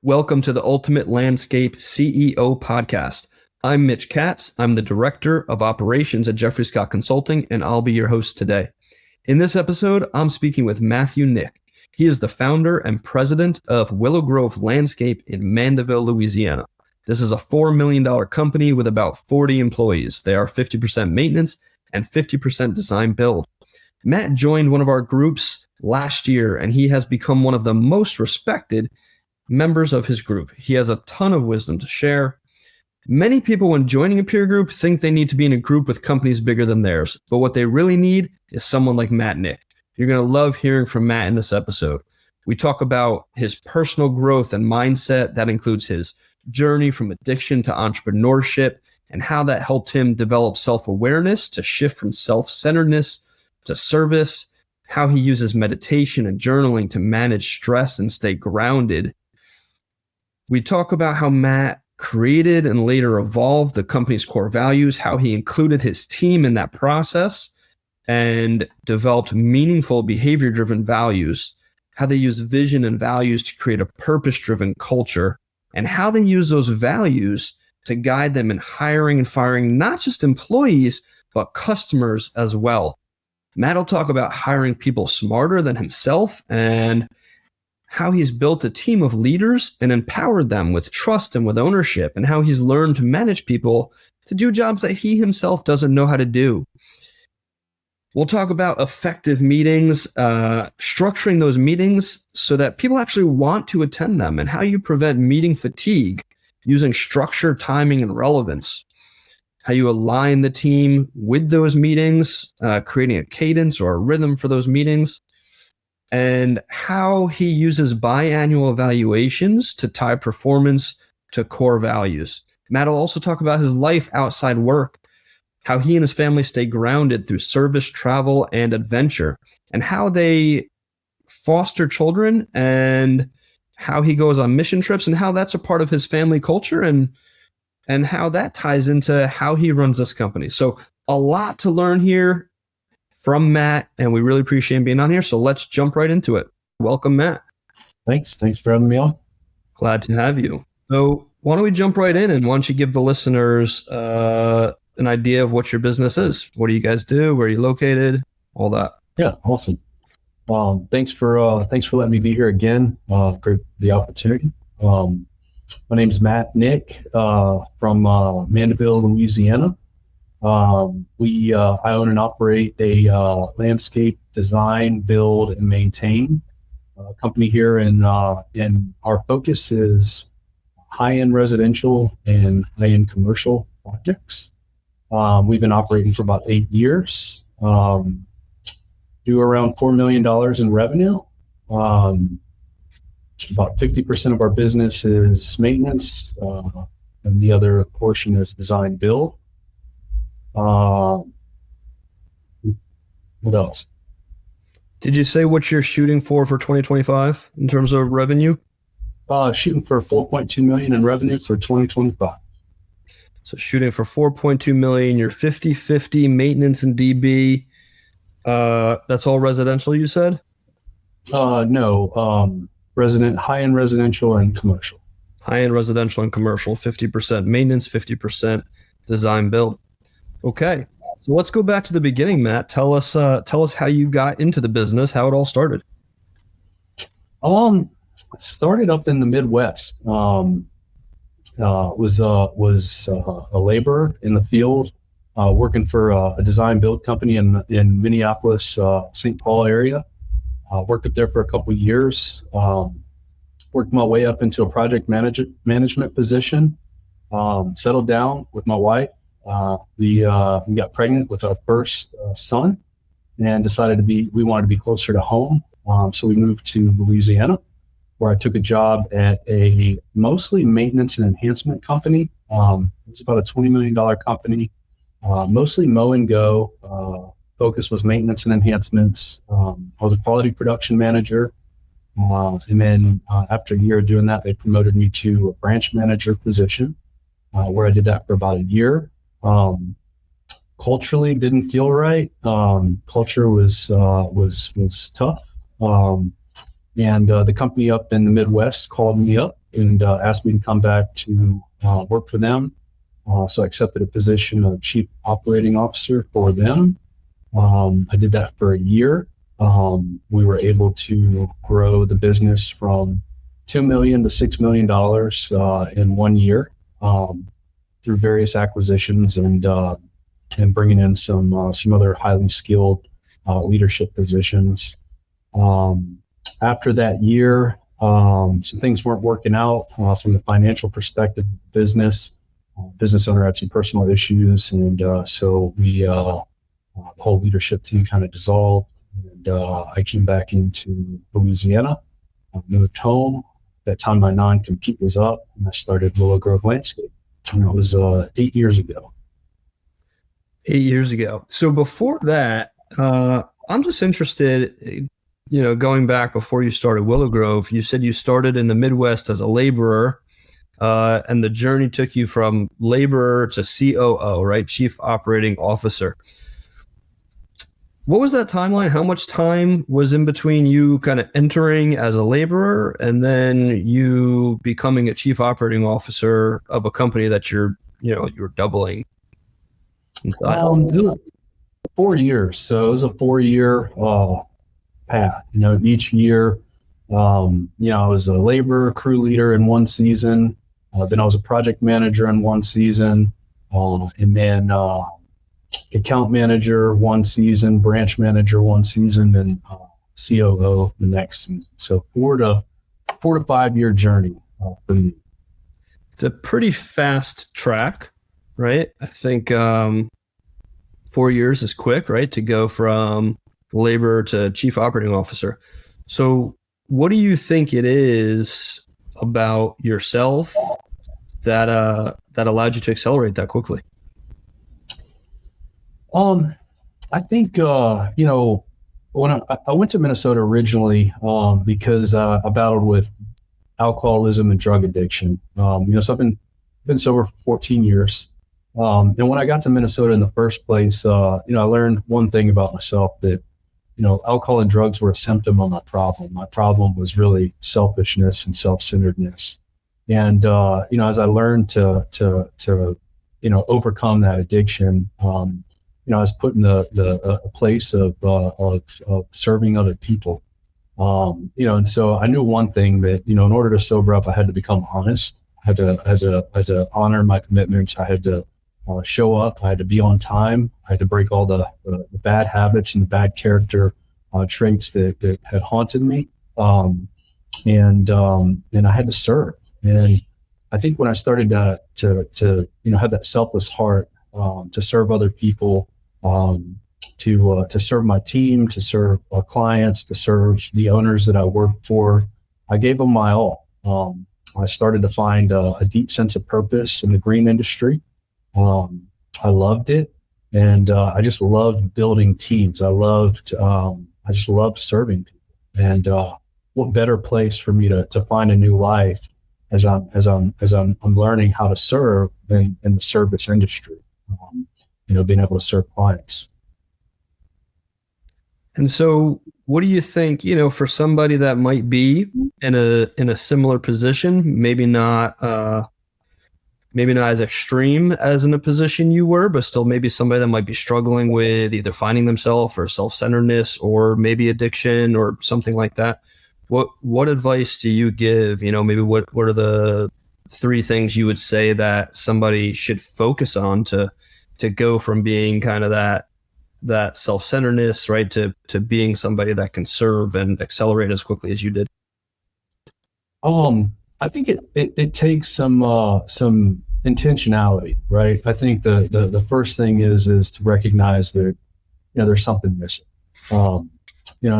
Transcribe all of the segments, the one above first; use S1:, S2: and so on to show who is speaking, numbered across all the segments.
S1: Welcome to the Ultimate Landscape CEO podcast. I'm Mitch Katz. I'm the Director of Operations at Jeffrey Scott Consulting, and I'll be your host today. In this episode, I'm speaking with Matthew Knick. He is the founder and president of WillowGrove Landscape in Mandeville, Louisiana. This is a $4 million company with about 40 employees. They are 50% maintenance and 50% design build. Matt joined one of our groups last year, and he has become one of the most respected members of his group. He has a ton of wisdom to share. Many people, when joining a peer group, think they need to be in a group with companies bigger than theirs, but what they really need is someone like Matt Knick. You're going to love hearing from Matt in this episode. We talk about his personal growth and mindset. That includes his journey from addiction to entrepreneurship and how that helped him develop self-awareness to shift from self-centeredness to service, how he uses meditation and journaling to manage stress and stay grounded. We talk about how Matt created and later evolved the company's core values, how he included his team in that process and developed meaningful behavior-driven values, how they use vision and values to create a purpose-driven culture, and how they use those values to guide them in hiring and firing not just employees, but customers as well. Matt will talk about hiring people smarter than himself and how he's built a team of leaders and empowered them with trust and with ownership, and how he's learned to manage people to do jobs that he himself doesn't know how to do. We'll talk about effective meetings, structuring those meetings so that people actually want to attend them, and how you prevent meeting fatigue using structure, timing, and relevance. How you align the team with those meetings, creating a cadence or a rhythm for those meetings, and how he uses biannual evaluations to tie performance to core values. Matt will also talk about his life outside work, how he and his family stay grounded through service, travel, and adventure, and how they foster children, and how he goes on mission trips, and how that's a part of his family culture, and how that ties into how he runs this company. So a lot to learn here from Matt, and we really appreciate him being on here. So let's jump right into it. Welcome, Matt.
S2: Thanks for having me on.
S1: Glad to have you. So why don't we jump right in, and why don't you give the listeners an idea of what your business is? What do you guys do? Where are you located? All that.
S2: Yeah, awesome. Thanks for letting me be here again, for the opportunity. My name is Matt Knick, from Mandeville, Louisiana. I own and operate a landscape design, build, and maintain company here, and our focus is high-end residential and high-end commercial projects. We've been operating for about 8 years. Do around $4 million in revenue. About 50% of our business is maintenance, and the other portion is design build. What else?
S1: Did you say what you're shooting for 2025 in terms of revenue?
S2: Shooting for 4.2 million in revenue for 2025.
S1: So shooting for 4.2 million, you're 50-50 maintenance and DB. That's all residential, you said?
S2: No, high-end residential and commercial.
S1: High-end residential and commercial, 50% maintenance, 50% design build. Okay, so let's go back to the beginning, Matt. Tell us how you got into the business, how it all started.
S2: It started up in the Midwest. Was a laborer in the field, working for a design build company in Minneapolis, St. Paul area. Worked up there for a couple of years. Worked my way up into a project management position. Settled down with my wife. We got pregnant with our first son, and decided we wanted to be closer to home. So we moved to Louisiana, where I took a job at a mostly maintenance and enhancement company. It was about a $20 million company, mostly mow and go. Focus was maintenance and enhancements. I was a quality production manager. And then after a year of doing that, they promoted me to a branch manager position, where I did that for about a year. Culturally didn't feel right. Culture was tough. And the company up in the Midwest called me up and asked me to come back to work for them. So I accepted a position of chief operating officer for them. I did that for a year. We were able to grow the business from $2 million to $6 million in 1 year through various acquisitions and bringing in some other highly skilled leadership positions. After that year, some things weren't working out from the financial perspective of the business. Business owner had some personal issues, and so the whole leadership team kind of dissolved. And I came back into Louisiana, moved home. At that time, my non-compete was up, and I started WillowGrove Landscape. And that was 8 years ago.
S1: 8 years ago. So before that, I'm just interested, going back before you started WillowGrove, you said you started in the Midwest as a laborer, and the journey took you from laborer to COO, right? Chief Operating Officer. What was that timeline? How much time was in between you kind of entering as a laborer and then you becoming a chief operating officer of a company that you're doubling?
S2: 4 years. So it was a 4-year path. Each year, I was a laborer, crew leader in one season. Then I was a project manager in one season, and then account manager one season, branch manager one season, and COO the next season. So 4 to 5 year journey for me.
S1: It's a pretty fast track, right? I think 4 years is quick, right? To go from laborer to chief operating officer. So what do you think it is about yourself that allowed you to accelerate that quickly?
S2: I think, when I went to Minnesota originally, because I battled with alcoholism and drug addiction. So I've been sober for 14 years. And when I got to Minnesota in the first place, I learned one thing about myself, that, alcohol and drugs were a symptom of my problem. My problem was really selfishness and self-centeredness. And, as I learned to overcome that addiction, I was put in the place of serving other people. And so I knew one thing, that, in order to sober up, I had to become honest. I had to honor my commitments. I had to show up. I had to be on time. I had to break all the bad habits and the bad character traits that had haunted me. And I had to serve. And I think when I started to have that selfless heart, to serve other people, to serve my team, to serve clients, to serve the owners that I worked for, I gave them my all. I started to find a deep sense of purpose in the green industry. I loved it, and I just loved building teams. I just loved serving people. And what better place for me to find a new life as I'm learning how to serve in the service industry. Being able to serve clients.
S1: And so what do you think, for somebody that might be in a similar position, maybe not as extreme as in a position you were, but still maybe somebody that might be struggling with either finding themselves or self-centeredness or maybe addiction or something like that. What advice do you give? Maybe what are the 3 things you would say that somebody should focus on to go from being kind of that self-centeredness, right, to being somebody that can serve and accelerate as quickly as you did?
S2: I think it takes some intentionality, right? I think the first thing is to recognize that there's something missing. And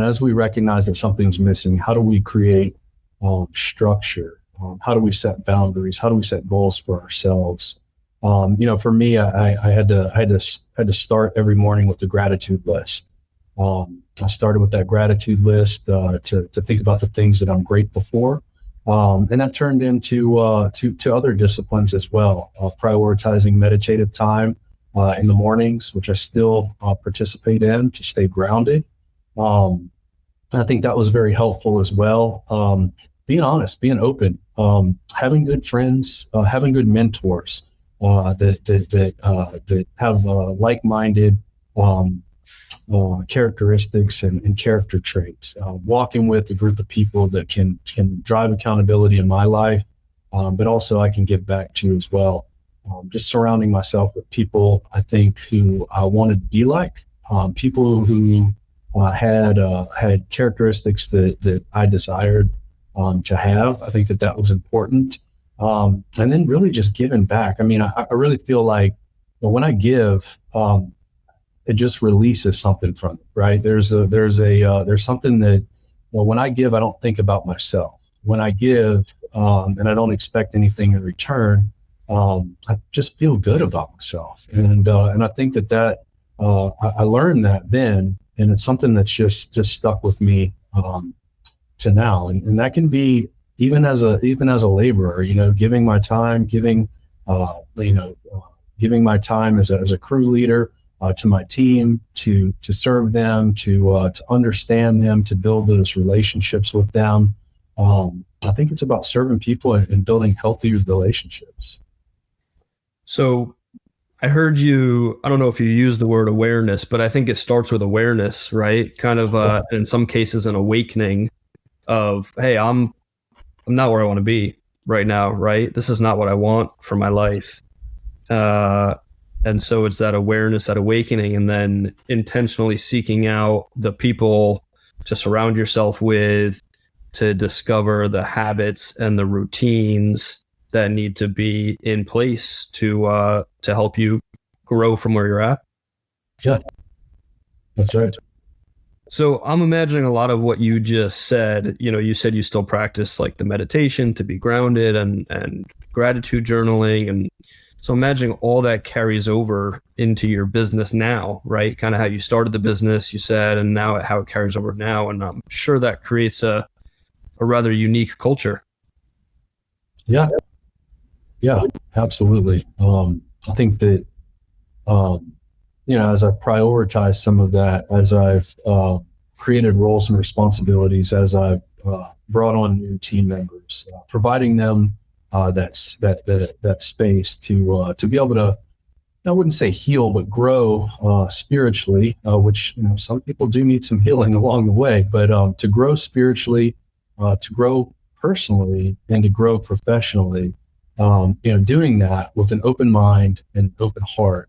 S2: as we recognize that something's missing, how do we create structure? How do we set boundaries? How do we set goals for ourselves? For me, I had to start every morning with the gratitude list. I started with that gratitude list to think about the things that I'm grateful for, and that turned into to other disciplines as well. Prioritizing meditative time in the mornings, which I still participate in to stay grounded. I think that was very helpful as well. being honest, being open, having good friends, having good mentors that have like-minded characteristics and character traits. Walking with a group of people that can drive accountability in my life, but also I can give back to as well. Just surrounding myself with people I think who I wanted to be like, people who had characteristics that I desired to have. I think that was important. And then really just giving back. I mean, I really feel like when I give, it just releases something from it, right? There's something that, well, when I give, I don't think about myself. When I give, and I don't expect anything in return, I just feel good about myself. And I think that I learned that then, and it's something that's just stuck with me, to now. And that can be even as a laborer, giving my time, giving my time as a crew leader, to my team, to serve them, to understand them, to build those relationships with them. I think it's about serving people and building healthy relationships.
S1: So I heard you, I don't know if you use the word awareness, but I think it starts with awareness, right? Kind of, in some cases, an awakening of, hey, I'm not where I want to be right now, right? This is not what I want for my life. And so it's that awareness, that awakening, and then intentionally seeking out the people to surround yourself with, to discover the habits and the routines that need to be in place to help you grow from where you're at.
S2: Yeah, that's right.
S1: So I'm imagining a lot of what you just said. You said you still practice like the meditation to be grounded and gratitude journaling. And so imagining all that carries over into your business now, right? Kind of how you started the business, you said, and now how it carries over now. And I'm sure that creates a rather unique culture.
S2: Yeah, absolutely. I think that, as I prioritize some of that, as I've created roles and responsibilities, as I've brought on new team members, providing them that space to be able to, I wouldn't say heal, but grow spiritually, which some people do need some healing along the way, but to grow spiritually, to grow personally, and to grow professionally. Doing that with an open mind and open heart,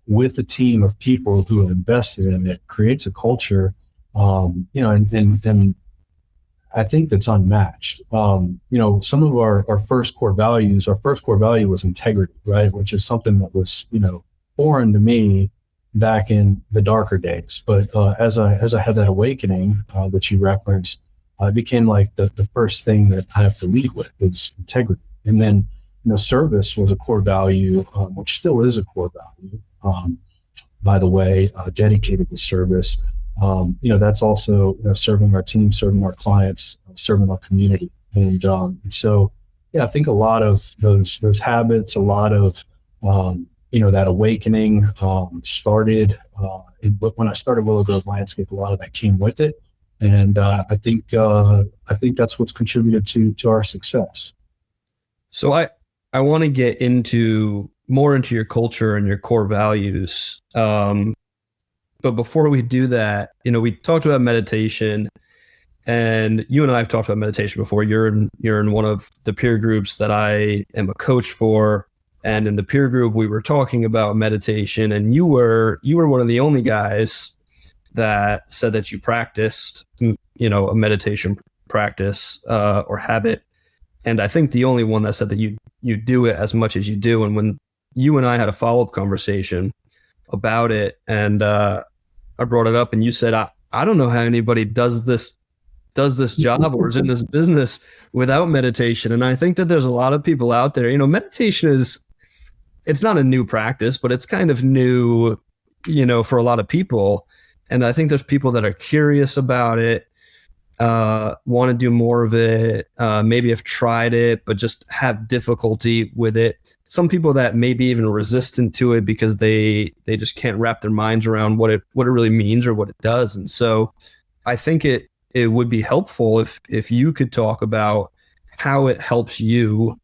S2: with a team of people who have invested in it, creates a culture, and I think that's unmatched. Some of our first core value was integrity, right? Which is something that was, foreign to me back in the darker days. But as I had that awakening that you referenced, it became like the first thing that I have to lead with is integrity. And then, service was a core value, which still is a core value. By the way, dedicated to service. That's also serving our team, serving our clients, serving our community. And so, I think a lot of those habits, a lot of that awakening started when I started WillowGrove Landscape. A lot of that came with it, and I think that's what's contributed to our success.
S1: So I want to get more into your culture and your core values. But before we do that, we talked about meditation, and you and I have talked about meditation before. You're in one of the peer groups that I am a coach for. And in the peer group, we were talking about meditation, and you were one of the only guys that said that you practiced, a meditation practice, or habit. And I think the only one that said that you do it as much as you do. And when you and I had a follow-up conversation about it, and I brought it up, and you said, I don't know how anybody does this job or is in this business without meditation. And I think that there's a lot of people out there, meditation it's not a new practice, but it's kind of new, for a lot of people. And I think there's people that are curious about it, want to do more of it, maybe have tried it, but just have difficulty with it. Some people that may be even resistant to it because they just can't wrap their minds around what it really means or what it does. And so I think it it would be helpful if you could talk about how it helps you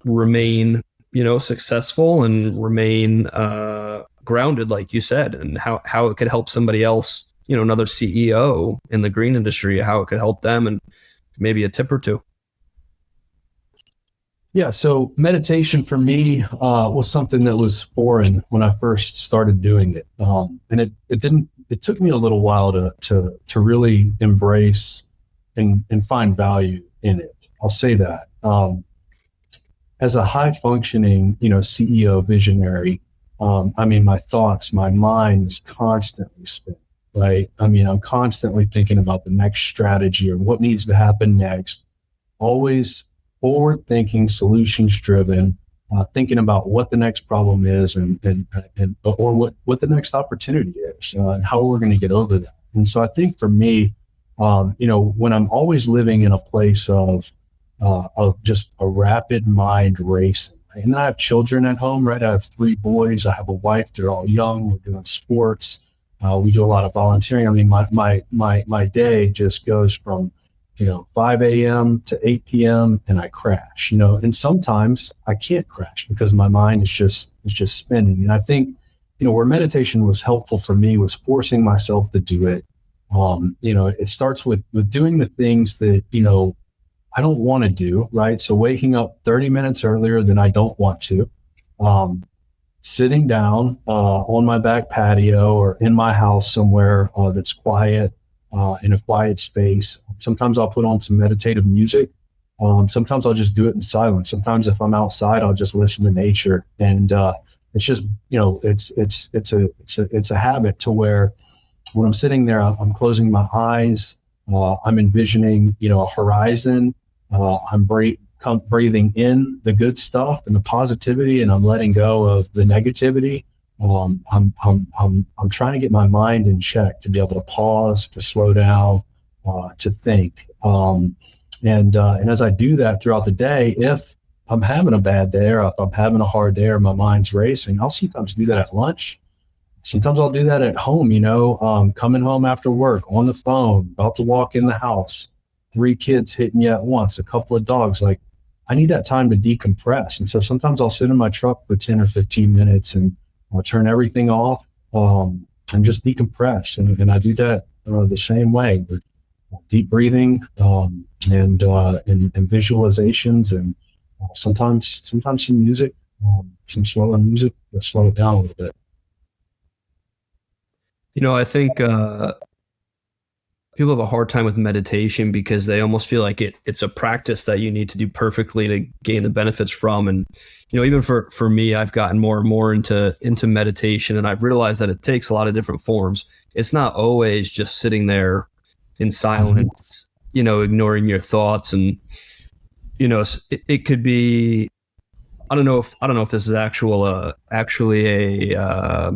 S1: remain, successful and remain grounded, like you said, and how it could help somebody else, another CEO in the green industry, how it could help them, and maybe a tip or two.
S2: Yeah, so meditation for me was something that was foreign when I first started doing it, and it took me a little while to really embrace and find value in it. I'll say that. As a high functioning, CEO visionary, my thoughts, my mind is constantly spinning, right? I'm constantly thinking about the next strategy or what needs to happen next, always forward thinking, solutions driven, thinking about what the next problem is or what the next opportunity is, and how we're going to get over that. And so I think for me, when I'm always living in a place of just a rapid mind racing, and I have children at home, right? I have 3 boys. I have a wife. They're all young. We're doing sports. We do a lot of volunteering. My day just goes from 5 a.m. to 8 p.m. and I crash, and sometimes I can't crash because my mind is just spinning. And I think, where meditation was helpful for me was forcing myself to do it. It starts with doing the things that, I don't want to do, right? So waking up 30 minutes earlier than I don't want to, sitting down on my back patio or in my house somewhere that's quiet, in a quiet space. Sometimes I'll put on some meditative music. Sometimes I'll just do it in silence. Sometimes if I'm outside, I'll just listen to nature. And it's just, it's a habit to where when I'm sitting there, I'm closing my eyes. I'm envisioning, a horizon. I'm breathing in the good stuff and the positivity, and I'm letting go of the negativity. I'm trying to get my mind in check to be able to pause, to slow down, to think. And as I do that throughout the day, if I'm having a bad day or if I'm having a hard day or my mind's racing, I'll sometimes do that at lunch. Sometimes I'll do that at home, coming home after work, on the phone, about to walk in the house, 3 kids hitting you at once, a couple of dogs. Like, I need that time to decompress. And so sometimes I'll sit in my truck for 10 or 15 minutes and I'll turn everything off and just decompress. And I do that the same way with deep breathing and visualizations, and sometimes some music, some slower music to slow it down a little bit.
S1: I think people have a hard time with meditation because they almost feel like it's a practice that you need to do perfectly to gain the benefits from. And, even for me, I've gotten more and more into meditation, and I've realized that it takes a lot of different forms. It's not always just sitting there in silence, ignoring your thoughts. And, it could be, I don't know if this is actually a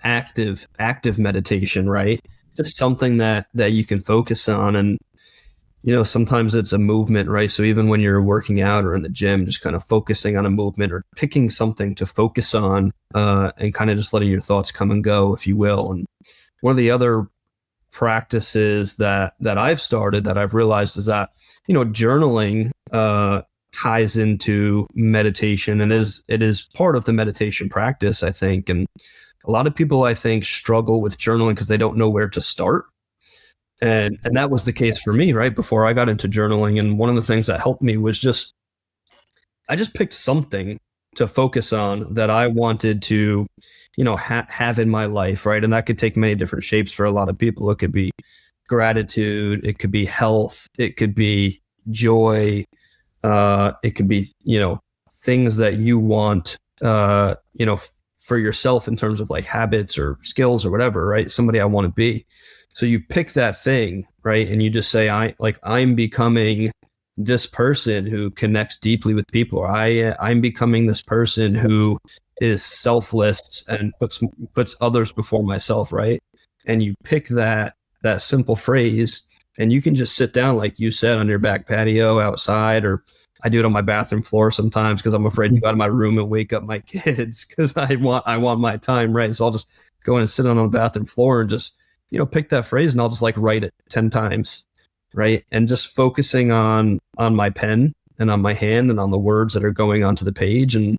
S1: active meditation, right? Just something that you can focus on. And sometimes it's a movement, right? So even when you're working out or in the gym, just kind of focusing on a movement or picking something to focus on, and kind of just letting your thoughts come and go, if you will. And one of the other practices that I've started that I've realized is that journaling ties into meditation, and it is part of the meditation practice, I think. And a lot of people, I think, struggle with journaling because they don't know where to start. And that was the case for me, right? Before I got into journaling. And one of the things that helped me was I just picked something to focus on that I wanted to, have in my life, right? And that could take many different shapes for a lot of people. It could be gratitude. It could be health. It could be joy. It could be, things that you want, for yourself in terms of like habits or skills or whatever, right? Somebody I want to be. So you pick that thing, right? And you just say, I'm becoming this person who connects deeply with people. Or I'm becoming this person who is selfless and puts others before myself, right? And you pick that simple phrase, and you can just sit down, like you said, on your back patio outside, or I do it on my bathroom floor sometimes because I'm afraid to go out of my room and wake up my kids because I want my time, right? So I'll just go in and sit on the bathroom floor and just pick that phrase and I'll just like write it 10 times. Right. And just focusing on my pen and on my hand and on the words that are going onto the page, and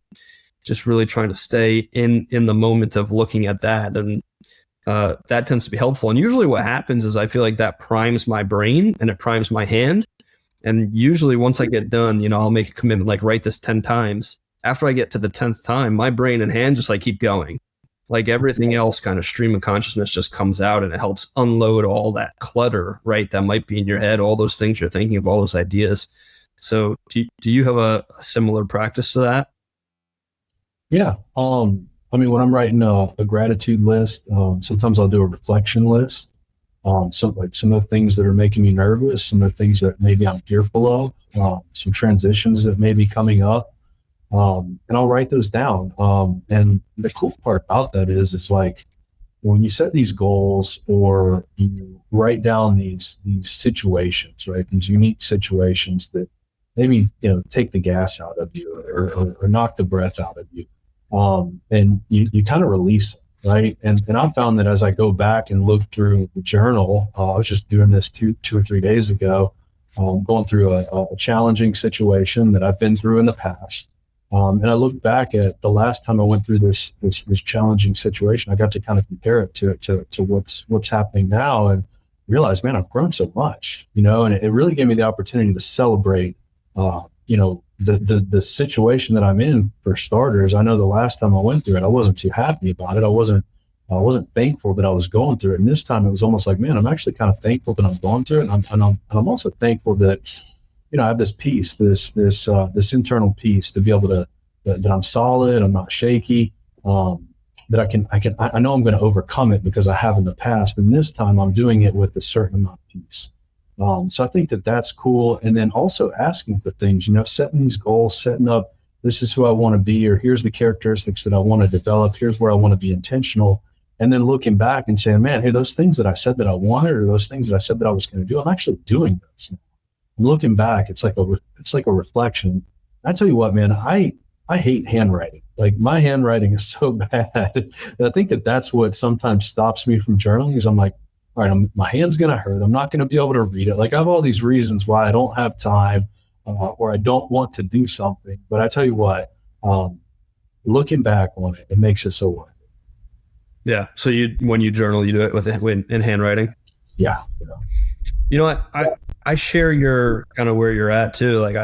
S1: just really trying to stay in the moment of looking at that. And that tends to be helpful. And usually what happens is I feel like that primes my brain and it primes my hand. And usually once I get done, I'll make a commitment, like write this 10 times. After I get to the 10th time, my brain and hand just like keep going. Like everything else kind of stream of consciousness just comes out, and it helps unload all that clutter, right? That might be in your head, all those things you're thinking of, all those ideas. So do you have a similar practice to that?
S2: Yeah. When I'm writing a gratitude list, sometimes I'll do a reflection list. Some of the things that are making me nervous, some of the things that maybe I'm fearful of, some transitions that may be coming up. And I'll write those down. And the cool part about that is it's like when you set these goals or you write down these situations, right? These unique situations that maybe, take the gas out of you or knock the breath out of you. And you kind of release it, right? And I found that as I go back and look through the journal, I was just doing this two or 3 days ago, going through a challenging situation that I've been through in the past. And I look back at the last time I went through this challenging situation. I got to kind of compare it to what's happening now, and realize, man, I've grown so much, and it really gave me the opportunity to celebrate, the situation that I'm in. For starters, I know the last time I went through it, I wasn't too happy about it. I wasn't thankful that I was going through it. And this time it was almost like, man, I'm actually kind of thankful that I'm going through it. And I'm also thankful that, I have this peace, this internal peace to be able to, that I'm solid, I'm not shaky, that I know I'm going to overcome it because I have in the past. And this time I'm doing it with a certain amount of peace. So I think that that's cool. And then also asking for things, setting these goals, setting up, this is who I want to be, or here's the characteristics that I want to develop. Here's where I want to be intentional. And then looking back and saying, man, hey, those things that I said that I wanted, or those things that I said that I was going to do, I'm actually doing those. Looking back, it's like a reflection. I tell you what, man, I hate handwriting. Like my handwriting is so bad. And I think that that's what sometimes stops me from journaling is I'm like, all right, my hand's going to hurt. I'm not going to be able to read it. Like I have all these reasons why I don't have time or I don't want to do something. But I tell you what, looking back on it, it makes it so worth it.
S1: Yeah. So when you journal, you do it in handwriting?
S2: Yeah.
S1: You know what? I share your kind of where you're at too. Like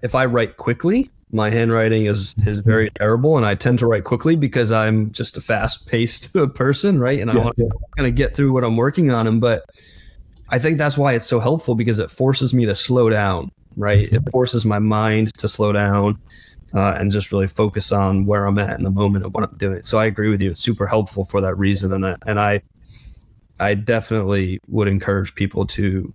S1: if I write quickly, my handwriting is very terrible, and I tend to write quickly because I'm just a fast-paced person, right? And I want to kind of get through what I'm working on. But I think that's why it's so helpful, because it forces me to slow down, right? It forces my mind to slow down and just really focus on where I'm at in the moment of what I'm doing. So I agree with you. It's super helpful for that reason. And I definitely would encourage people to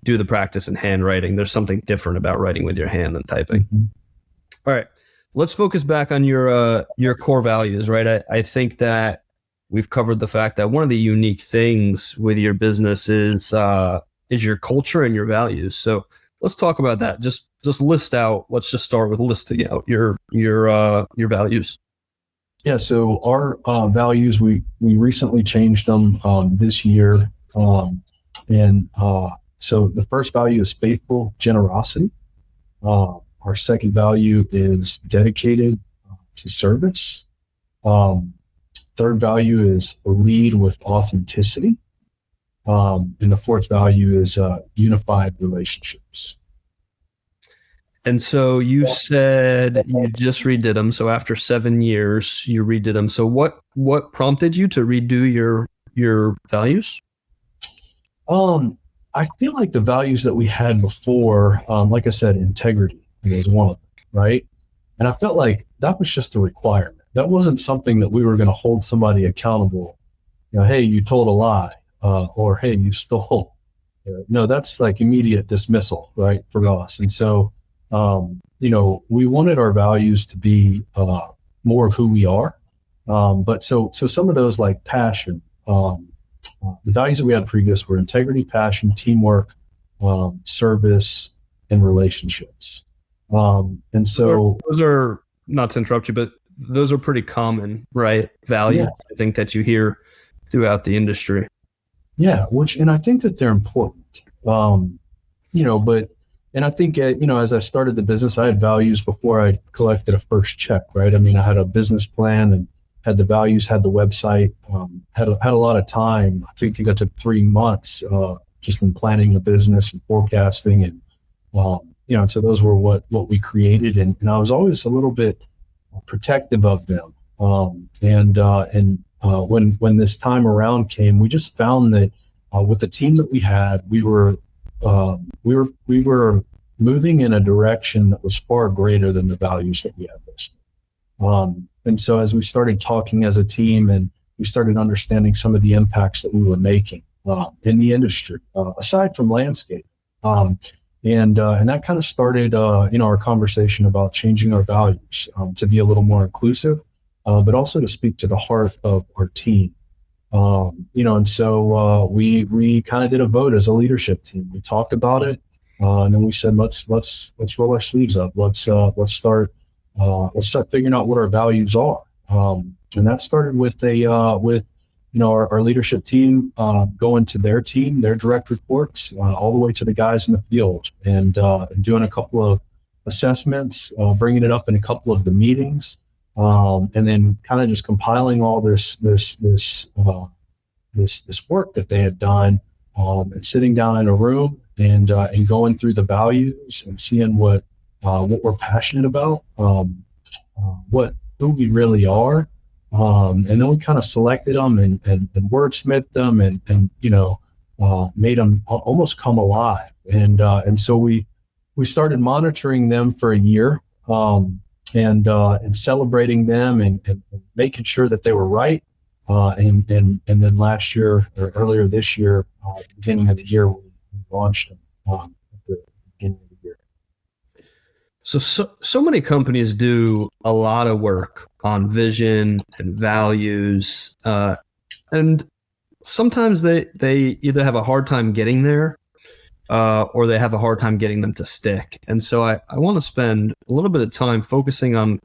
S1: do the practice in handwriting. There's something different about writing with your hand than typing. Mm-hmm. All right, let's focus back on your core values, right? I think that we've covered the fact that one of the unique things with your business is your culture and your values. So let's talk about that. Just list out. Let's just start with listing out your values.
S2: Yeah. So our values, we recently changed them this year, and so the first value is faithful generosity. Our second value is dedicated to service. Third value is lead with authenticity. And the fourth value is unified relationships.
S1: And so you said you just redid them. So after 7 years, you redid them. So what prompted you to redo your values?
S2: I feel like the values that we had before, like I said, integrity was one of them, right? And I felt like that was just a requirement. That wasn't something that we were going to hold somebody accountable. Hey, you told a lie, or hey, you stole. No, that's like immediate dismissal, right, for us. And so, we wanted our values to be more of who we are. But so some of those, like passion, the values that we had previous were integrity, passion, teamwork, service, and relationships. And so
S1: those are, not to interrupt you, but those are pretty common, right? Values, yeah. I think that you hear throughout the industry.
S2: Yeah, and I think that they're important. And I think, as I started the business, I had values before I collected a first check, right? I mean, I had a business plan and had the values, had the website, had a lot of time. I think it took 3 months just in planning the business and forecasting. And, so those were what we created. And I was always a little bit protective of them. When this time around came, we just found that with the team that we had, we were moving in a direction that was far greater than the values that we had listed. And so as we started talking as a team and we started understanding some of the impacts that we were making in the industry, aside from landscape, and that kind of started, our conversation about changing our values to be a little more inclusive, but also to speak to the heart of our team. And so we kind of did a vote as a leadership team. We talked about it, and then we said, let's roll our sleeves up. Let's start figuring out what our values are. And that started with our leadership team going to their team, their direct reports, all the way to the guys in the field, and doing a couple of assessments, bringing it up in a couple of the meetings. And then kind of just compiling all this work that they had done, and sitting down in a room and going through the values and seeing what we're passionate about, who we really are, and then we kind of selected them and wordsmithed them and made them almost come alive. And so we started monitoring them for a year. And celebrating them and making sure that they were right. And then last year or earlier this year, beginning of the year, we launched them at the beginning of the year.
S1: So many companies do a lot of work on vision and values, and sometimes they either have a hard time getting there, or they have a hard time getting them to stick. And so I want to spend a little bit of time focusing on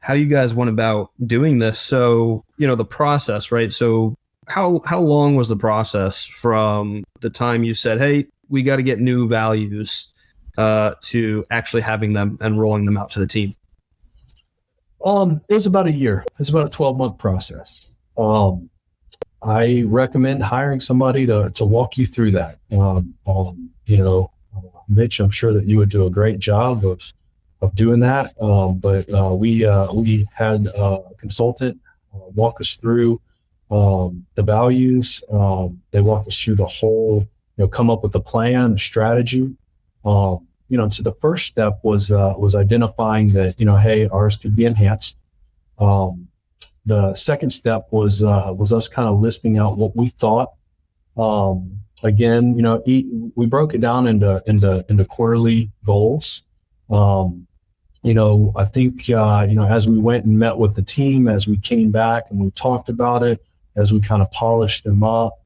S1: how you guys went about doing this. So, the process, right? So how long was the process from the time you said, hey, we got to get new values, to actually having them and rolling them out to the team?
S2: It was about a year. It's about a 12-month process. I recommend hiring somebody to walk you through that. Mitch, I'm sure that you would do a great job of doing that. But we had a consultant walk us through the values. They walked us through the whole, come up with a plan, a strategy. So the first step was identifying that, hey, ours could be enhanced. The second step was us kind of listing out what we thought. Again, we broke it down into quarterly goals. I think as we went and met with the team, as we came back and we talked about it, as we kind of polished them up,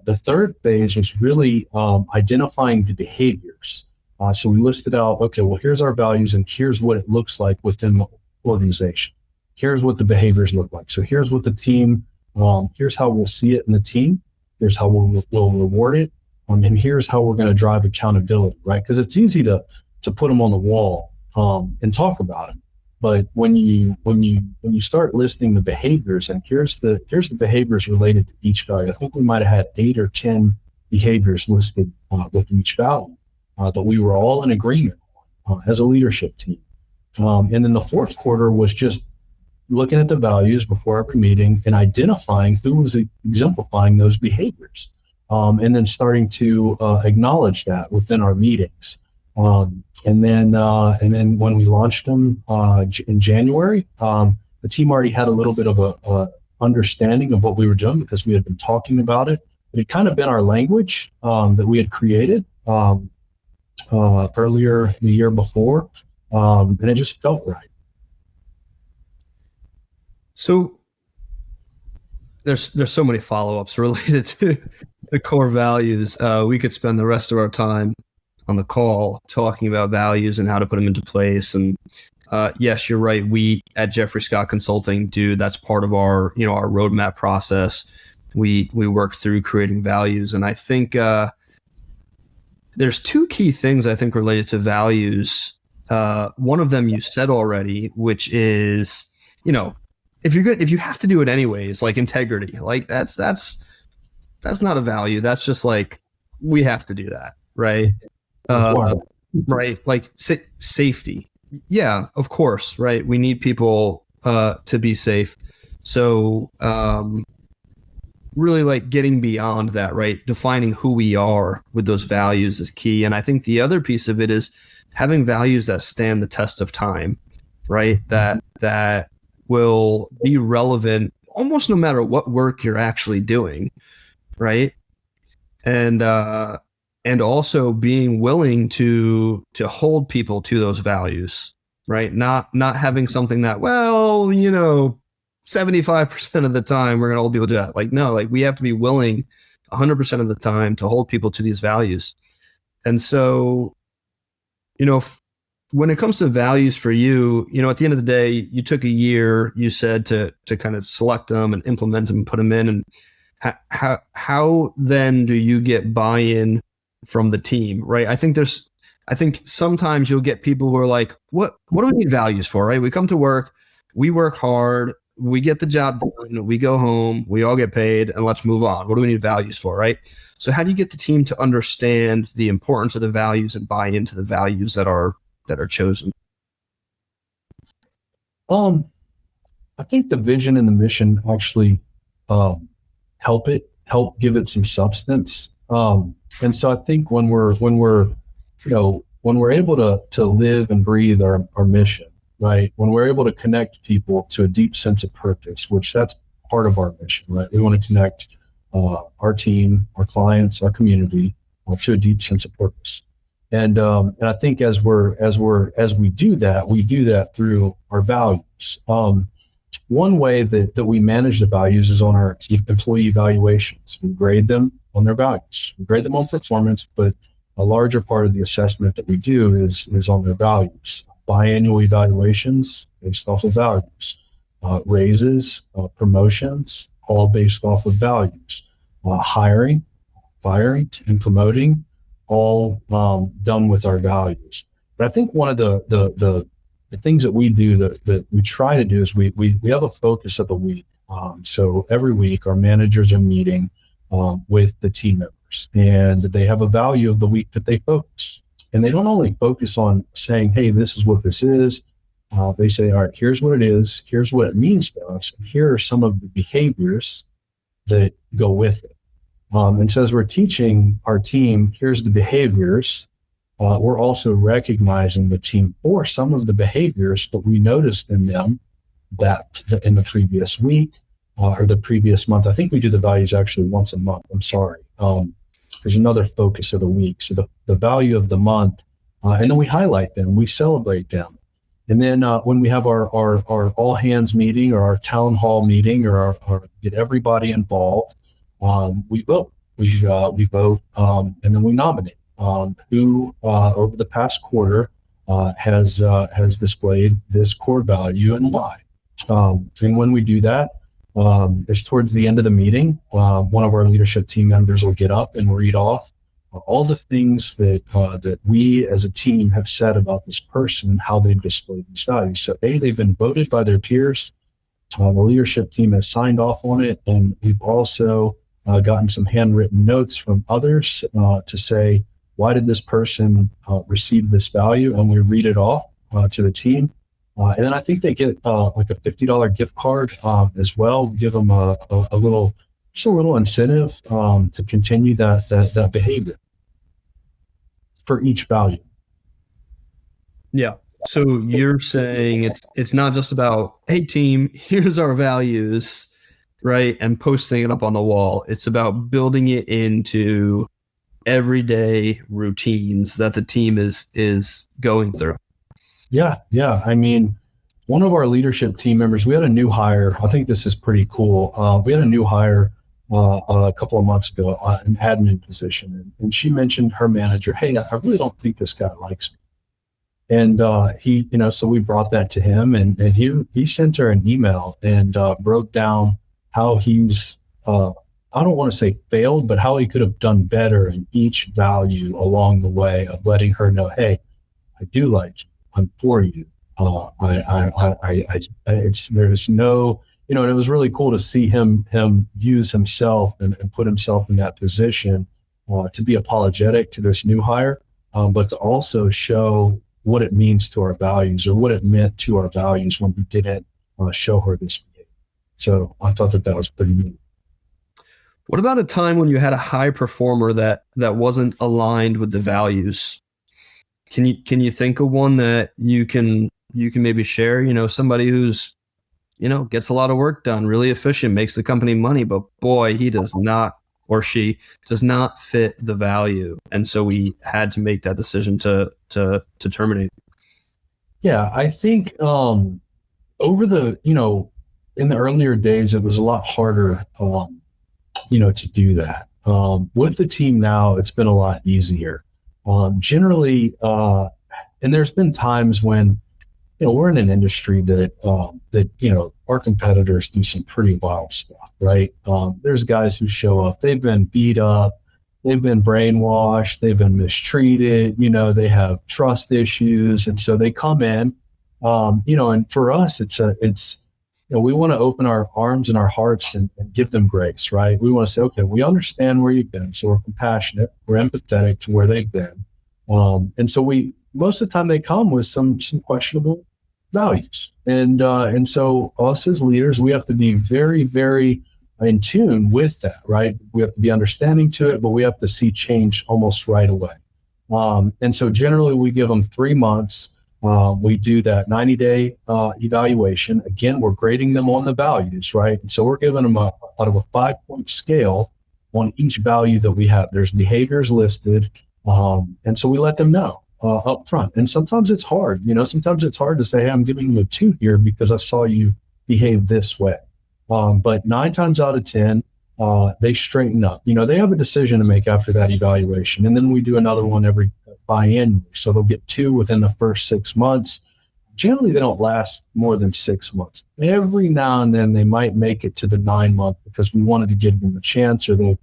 S2: the third phase was really identifying the behaviors. So we listed out, okay, well, here's our values and here's what it looks like within the organization. Here's what the behaviors look like. So here's what the team, here's how we'll see it in the team. Here's how we'll reward it. And here's how we're going to drive accountability, right? Because it's easy to put them on the wall and talk about it. But when you start listing the behaviors, and here's the behaviors related to each value. I think we might have had 8 or 10 behaviors listed with each value that we were all in agreement as a leadership team. And then the fourth quarter was just looking at the values before every meeting and identifying who was exemplifying those behaviors, and then starting to acknowledge that within our meetings. And then when we launched them in January, the team already had a little bit of a understanding of what we were doing because we had been talking about it. It had kind of been our language that we had created earlier the year before, and it just felt right.
S1: So there's so many follow-ups related to the core values. We could spend the rest of our time on the call talking about values and how to put them into place. And yes, you're right. We at Jeffrey Scott Consulting that's part of our, our roadmap process. we work through creating values. And I think there's two key things I think related to values. One of them you said already, which is, if you have to do it anyways, like integrity, like that's not a value. That's just like, we have to do that, right? Right. Like safety. Yeah, of course. Right. We need people to be safe. So really like getting beyond that, right? Defining who we are with those values is key. And I think the other piece of it is having values that stand the test of time, right? That will be relevant almost no matter what work you're actually doing, right? And also being willing to hold people to those values, right? Not having something that, 75% of the time we're going to hold people to that. Like, no, like we have to be willing 100% of the time to hold people to these values. And so, when it comes to values for you, at the end of the day, you took a year, you said, to kind of select them and implement them and put them in. And how then do you get buy-in from the team, right? I think sometimes you'll get people who are like, what do we need values for, right? We come to work, we work hard, we get the job done, we go home, we all get paid, and let's move on. What do we need values for, right? So how do you get the team to understand the importance of the values and buy into the values that are chosen?
S2: I think the vision and the mission actually help give it some substance. And so I think when we're able to live and breathe our mission, right? When we're able to connect people to a deep sense of purpose, which that's part of our mission, right? We want to connect our team, our clients, our community to a deep sense of purpose. And I think as we do that through our values. One way that we manage the values is on our employee evaluations. We grade them on their values. We grade them on performance, but a larger part of the assessment that we do is on their values. Biannual evaluations based off of values. Raises, promotions, all based off of values. Hiring, firing, and promoting, all done with our values. But I think one of the things that we do that we try to do is we have a focus of the week. So every week our managers are meeting with the team members, and they have a value of the week that they focus. And they don't only focus on saying, hey, this is what this is. They say, all right, here's what it is. Here's what it means to us. And here are some of the behaviors that go with it. And so as we're teaching our team, here's the behaviors. We're also recognizing the team for some of the behaviors that we noticed in them that in the previous week or the previous month. I think we do the values actually once a month. I'm sorry. There's another focus of the week. So the value of the month, and then we highlight them, we celebrate them. And then when we have our all hands meeting or our town hall meeting or our get everybody involved, we vote. We vote, and then we nominate who over the past quarter has displayed this core value and why. And when we do that, it's towards the end of the meeting. One of our leadership team members will get up and read off all the things that we as a team have said about this person and how they've displayed these values. So they've been voted by their peers. The leadership team has signed off on it, and we've also gotten some handwritten notes from others to say, why did this person receive this value? And we read it off to the team. And then I think they get like a $50 gift card as well. Give them a little incentive to continue that behavior for each value.
S1: Yeah. So you're saying it's not just about, hey team, here's our values, right? And posting it up on the wall. It's about building it into everyday routines that the team is going through.
S2: Yeah. I mean, one of our leadership team members, we had a new hire. I think this is pretty cool. We had a new hire a couple of months ago, an admin position. And she mentioned her manager, hey, I really don't think this guy likes me. And he, so we brought that to him, and he sent her an email and broke down how he's I don't want to say failed, but how he could have done better in each value along the way of letting her know, hey, I do like you. I'm for you. There's no, and it was really cool to see him use himself and put himself in that position to be apologetic to this new hire, but to also show what it means to our values, or what it meant to our values when we didn't show her this behavior. So I thought that was pretty neat.
S1: What about a time when you had a high performer that wasn't aligned with the values? Can you think of one that you can maybe share? Somebody who's, gets a lot of work done, really efficient, makes the company money, but boy, he does not, or she does not fit the value. And so we had to make that decision to terminate.
S2: Yeah, I think over the, in the earlier days, it was a lot harder, to do that. With the team now, it's been a lot easier. Generally, and there's been times when, we're in an industry that our competitors do some pretty wild stuff, right? There's guys who show up, they've been beat up, they've been brainwashed, they've been mistreated, they have trust issues. And so they come in, and for us, it's we want to open our arms and our hearts and give them grace, right? We want to say, okay, we understand where you've been. So we're compassionate, we're empathetic to where they've been. And so most of the time they come with some questionable values. And so us as leaders, we have to be very, very in tune with that, right? We have to be understanding to it, but we have to see change almost right away. And so generally we give them 3 months. We do that 90-day evaluation. Again, we're grading them on the values, right? And so we're giving them out of a 5-point scale on each value that we have. There's behaviors listed. And so we let them know up front. And sometimes it's hard, sometimes it's hard to say, hey, I'm giving you a 2 here because I saw you behave this way. But 9 times out of 10, they straighten up. They have a decision to make after that evaluation. And then we do another one every biannually. So they'll get 2 within the first 6 months. Generally, they don't last more than 6 months. Every now and then they might make it to the 9-month because we wanted to give them a chance, or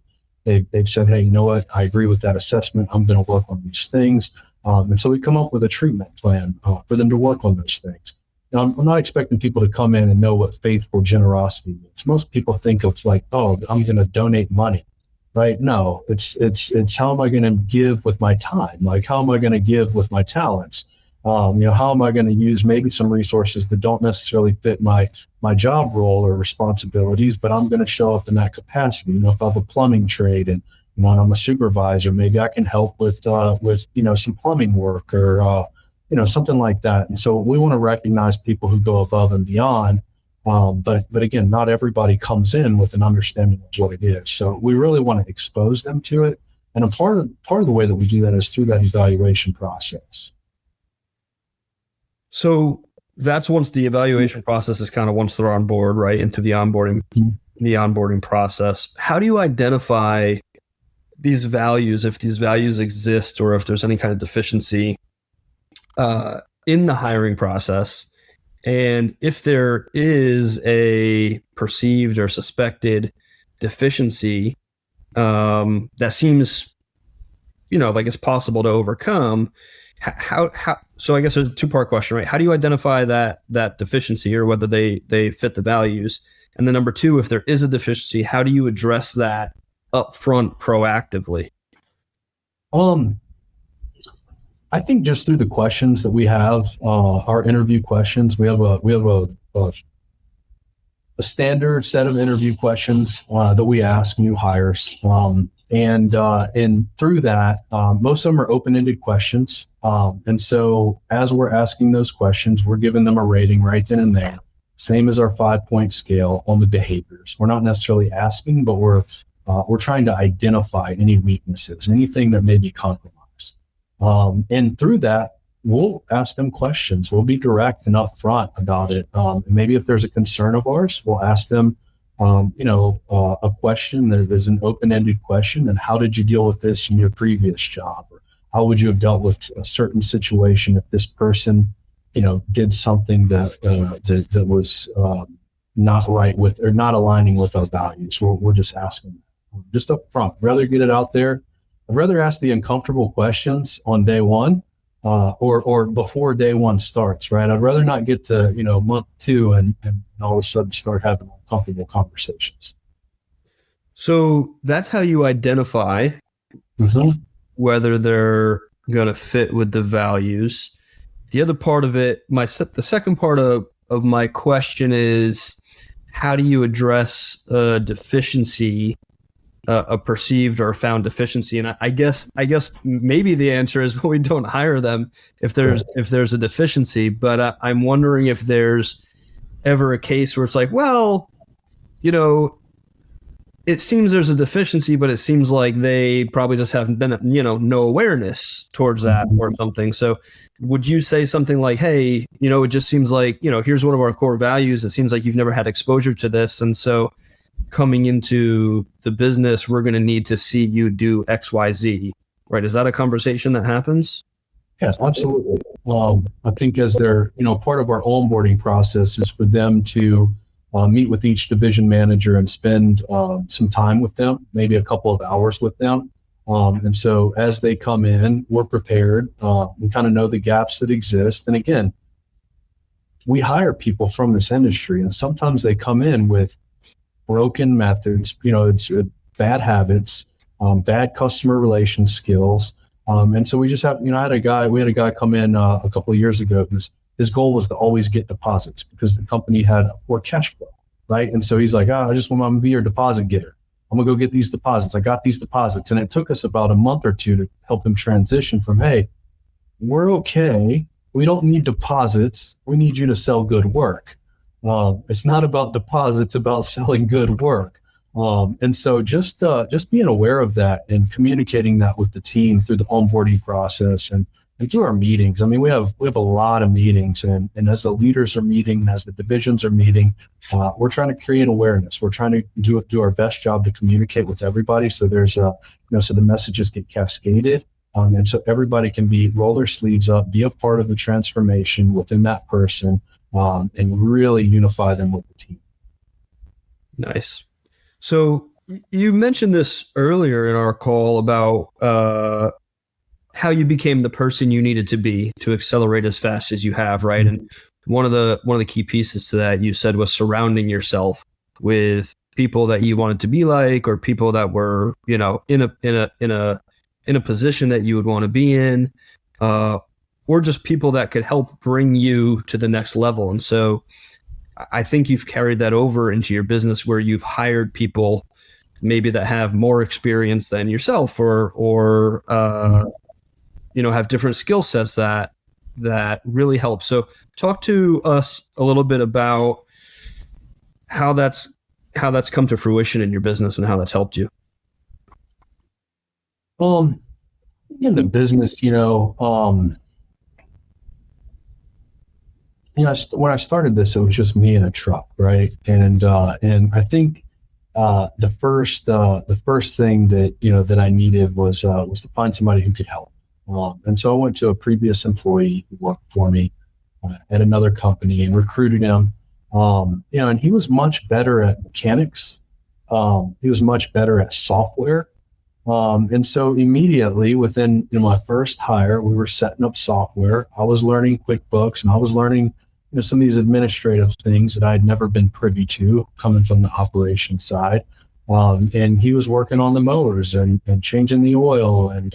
S2: they've said, hey, you know what? I agree with that assessment. I'm going to work on these things. And so we come up with a treatment plan for them to work on those things. Now, I'm not expecting people to come in and know what faithful generosity means. Most people think of like, oh, I'm going to donate money, right? No, it's how am I going to give with my time? Like, how am I going to give with my talents? How am I going to use maybe some resources that don't necessarily fit my job role or responsibilities, but I'm going to show up in that capacity. If I have a plumbing trade and I'm a supervisor, maybe I can help with some plumbing work or something like that. And so we want to recognize people who go above and beyond. But again, not everybody comes in with an understanding of what it is. So we really want to expose them to it. And a part of the way that we do that is through that evaluation process.
S1: So that's once the evaluation process is kind of once they're on board, right, into the onboarding process. How do you identify these values, if these values exist, or if there's any kind of deficiency in the hiring process? And if there is a perceived or suspected deficiency that seems, like it's possible to overcome, how? So I guess there's a 2-part question, right? How do you identify that deficiency, or whether they fit the values? And then number 2, if there is a deficiency, how do you address that upfront proactively?
S2: I think just through the questions that we have, our interview questions, we have a standard set of interview questions that we ask new hires. And through that, most of them are open-ended questions. And so as we're asking those questions, we're giving them a rating right then and there, same as our 5-point scale on the behaviors. We're not necessarily asking, but we're trying to identify any weaknesses, anything that may be compromised. And through that, we'll ask them questions. We'll be direct and upfront about it. Maybe if there's a concern of ours, we'll ask them, a question that is an open-ended question. And how did you deal with this in your previous job? Or how would you have dealt with a certain situation if this person, did something that was not right with, or not aligning with our values? We're just asking. just up front. I'd rather get it out there. I'd rather ask the uncomfortable questions on day one, or before day one starts, right? I'd rather not get to, month two and all of a sudden start having uncomfortable conversations.
S1: So that's how you identify whether they're going to fit with the values. The other part of it, the second part of my question is, how do you address a deficiency, a perceived or found deficiency? And I guess maybe the answer is, well, we don't hire them if there's a deficiency. But I'm wondering if there's ever a case where it's like, well, it seems there's a deficiency, but it seems like they probably just have no awareness towards that or something. So would you say something like, hey, it just seems like, here's one of our core values. It seems like you've never had exposure to this. And so coming into the business, we're going to need to see you do X, Y, Z, right? Is that a conversation that happens?
S2: Yes, absolutely. I think as they're, part of our onboarding process is for them to meet with each division manager and spend some time with them, maybe a couple of hours with them. And so as they come in, we're prepared. We kind of know the gaps that exist. And again, we hire people from this industry, and sometimes they come in with broken methods, it's bad habits, bad customer relation skills. And so we just have, we had a guy come in a couple of years ago his goal was to always get deposits because the company had poor cash flow, right? And so he's like, I just want to be your deposit getter. I'm going to go get these deposits. I got these deposits. And it took us about a month or two to help him transition from, hey, we're okay. We don't need deposits. We need you to sell good work. It's not about deposits, it's about selling good work. And so just being aware of that and communicating that with the team through the onboarding process and through our meetings. I mean, we have a lot of meetings, and as the leaders are meeting, as the divisions are meeting, we're trying to create awareness. We're trying to do our best job to communicate with everybody. So there's so the messages get cascaded. And so everybody can roll their sleeves up, be a part of the transformation within that person, and really unify them with the team.
S1: Nice. So you mentioned this earlier in our call about how you became the person you needed to be to accelerate as fast as you have, right? And one of the key pieces to that you said was surrounding yourself with people that you wanted to be like, or people that were, in a position that you would want to be in, or just people that could help bring you to the next level. And so I think you've carried that over into your business, where you've hired people maybe that have more experience than yourself, or have different skill sets that really help. So talk to us a little bit about how that's come to fruition in your business and how that's helped you.
S2: In the business, when I started this, it was just me and a truck, right? And I think the first thing that I needed was to find somebody who could help. And so I went to a previous employee who worked for me at another company and recruited him. And he was much better at mechanics. He was much better at software. And so immediately within my first hire, we were setting up software. I was learning QuickBooks, and I was learning some of these administrative things that I had never been privy to coming from the operations side. And he was working on the mowers and changing the oil and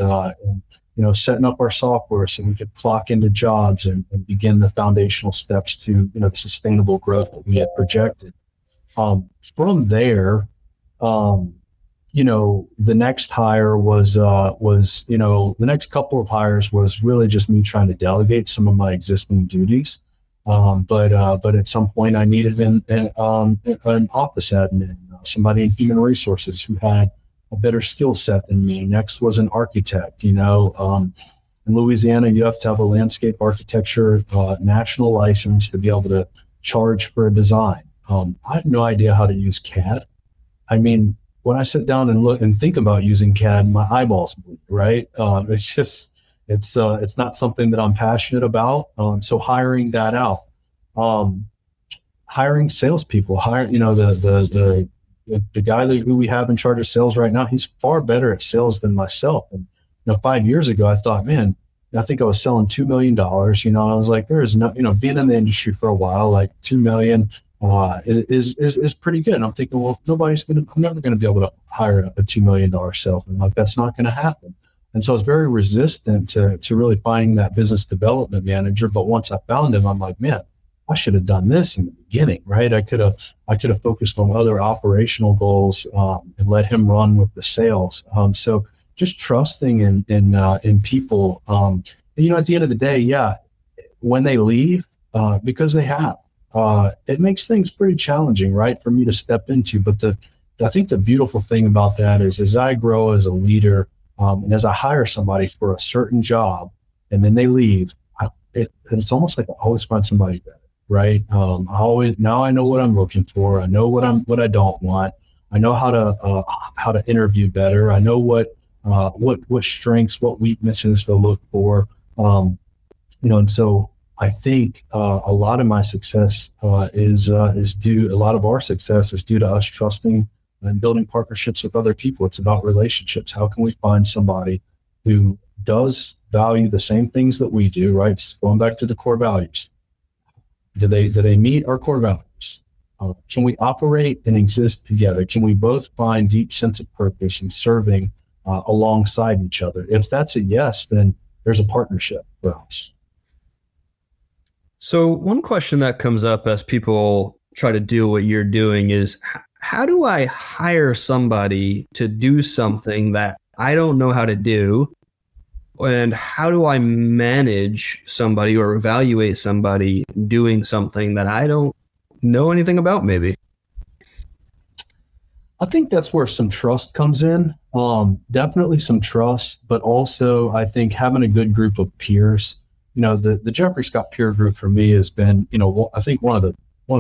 S2: setting up our software so we could clock into jobs and begin the foundational steps to, the sustainable growth that we had projected. From there, the next hire was the next couple of hires was really just me trying to delegate some of my existing duties. But at some point I needed an office admin, somebody in human resources who had a better skill set than me. Next was an architect. In Louisiana, you have to have a landscape architecture national license to be able to charge for a design. I have no idea how to use CAD. I mean, when I sit down and look and think about using CAD, my eyeballs bleed, right? It's not something that I'm passionate about. So hiring that out, hiring salespeople, the the guy who we have in charge of sales right now, he's far better at sales than myself. And 5 years ago, I thought, man, I think I was selling $2 million. I was like, there is no, being in the industry for a while, like $2 million is pretty good. And I'm thinking, well, I'm never going to be able to hire a $2 million salesman. Like, that's not going to happen. And so I was very resistant to really finding that business development manager. But once I found him, I'm like, man, I should have done this in the beginning, right? I could have focused on other operational goals and let him run with the sales. So just trusting in people. At the end of the day, yeah, when they leave, because they have, it makes things pretty challenging, right, for me to step into. But I think the beautiful thing about that is, as I grow as a leader, and as I hire somebody for a certain job, and then they leave, it's almost like I always find somebody better, right? Now I know what I'm looking for. I know what I don't want. I know how to interview better. I know what strengths, what weaknesses to look for. And so I think a lot of my success is due. A lot of our success is due to us trusting and building partnerships with other people. It's about relationships. How can we find somebody who does value the same things that we do, right? Going back to the core values. Do they meet our core values? Can we operate and exist together? Can we both find deep sense of purpose in serving alongside each other? If that's a yes, then there's a partnership for us.
S1: So one question that comes up as people try to do what you're doing is, how do I hire somebody to do something that I don't know how to do? And how do I manage somebody or evaluate somebody doing something that I don't know anything about, maybe?
S2: I think that's where some trust comes in. Definitely some trust, but also I think having a good group of peers. The Jeffrey Scott peer group for me has been, I think one of the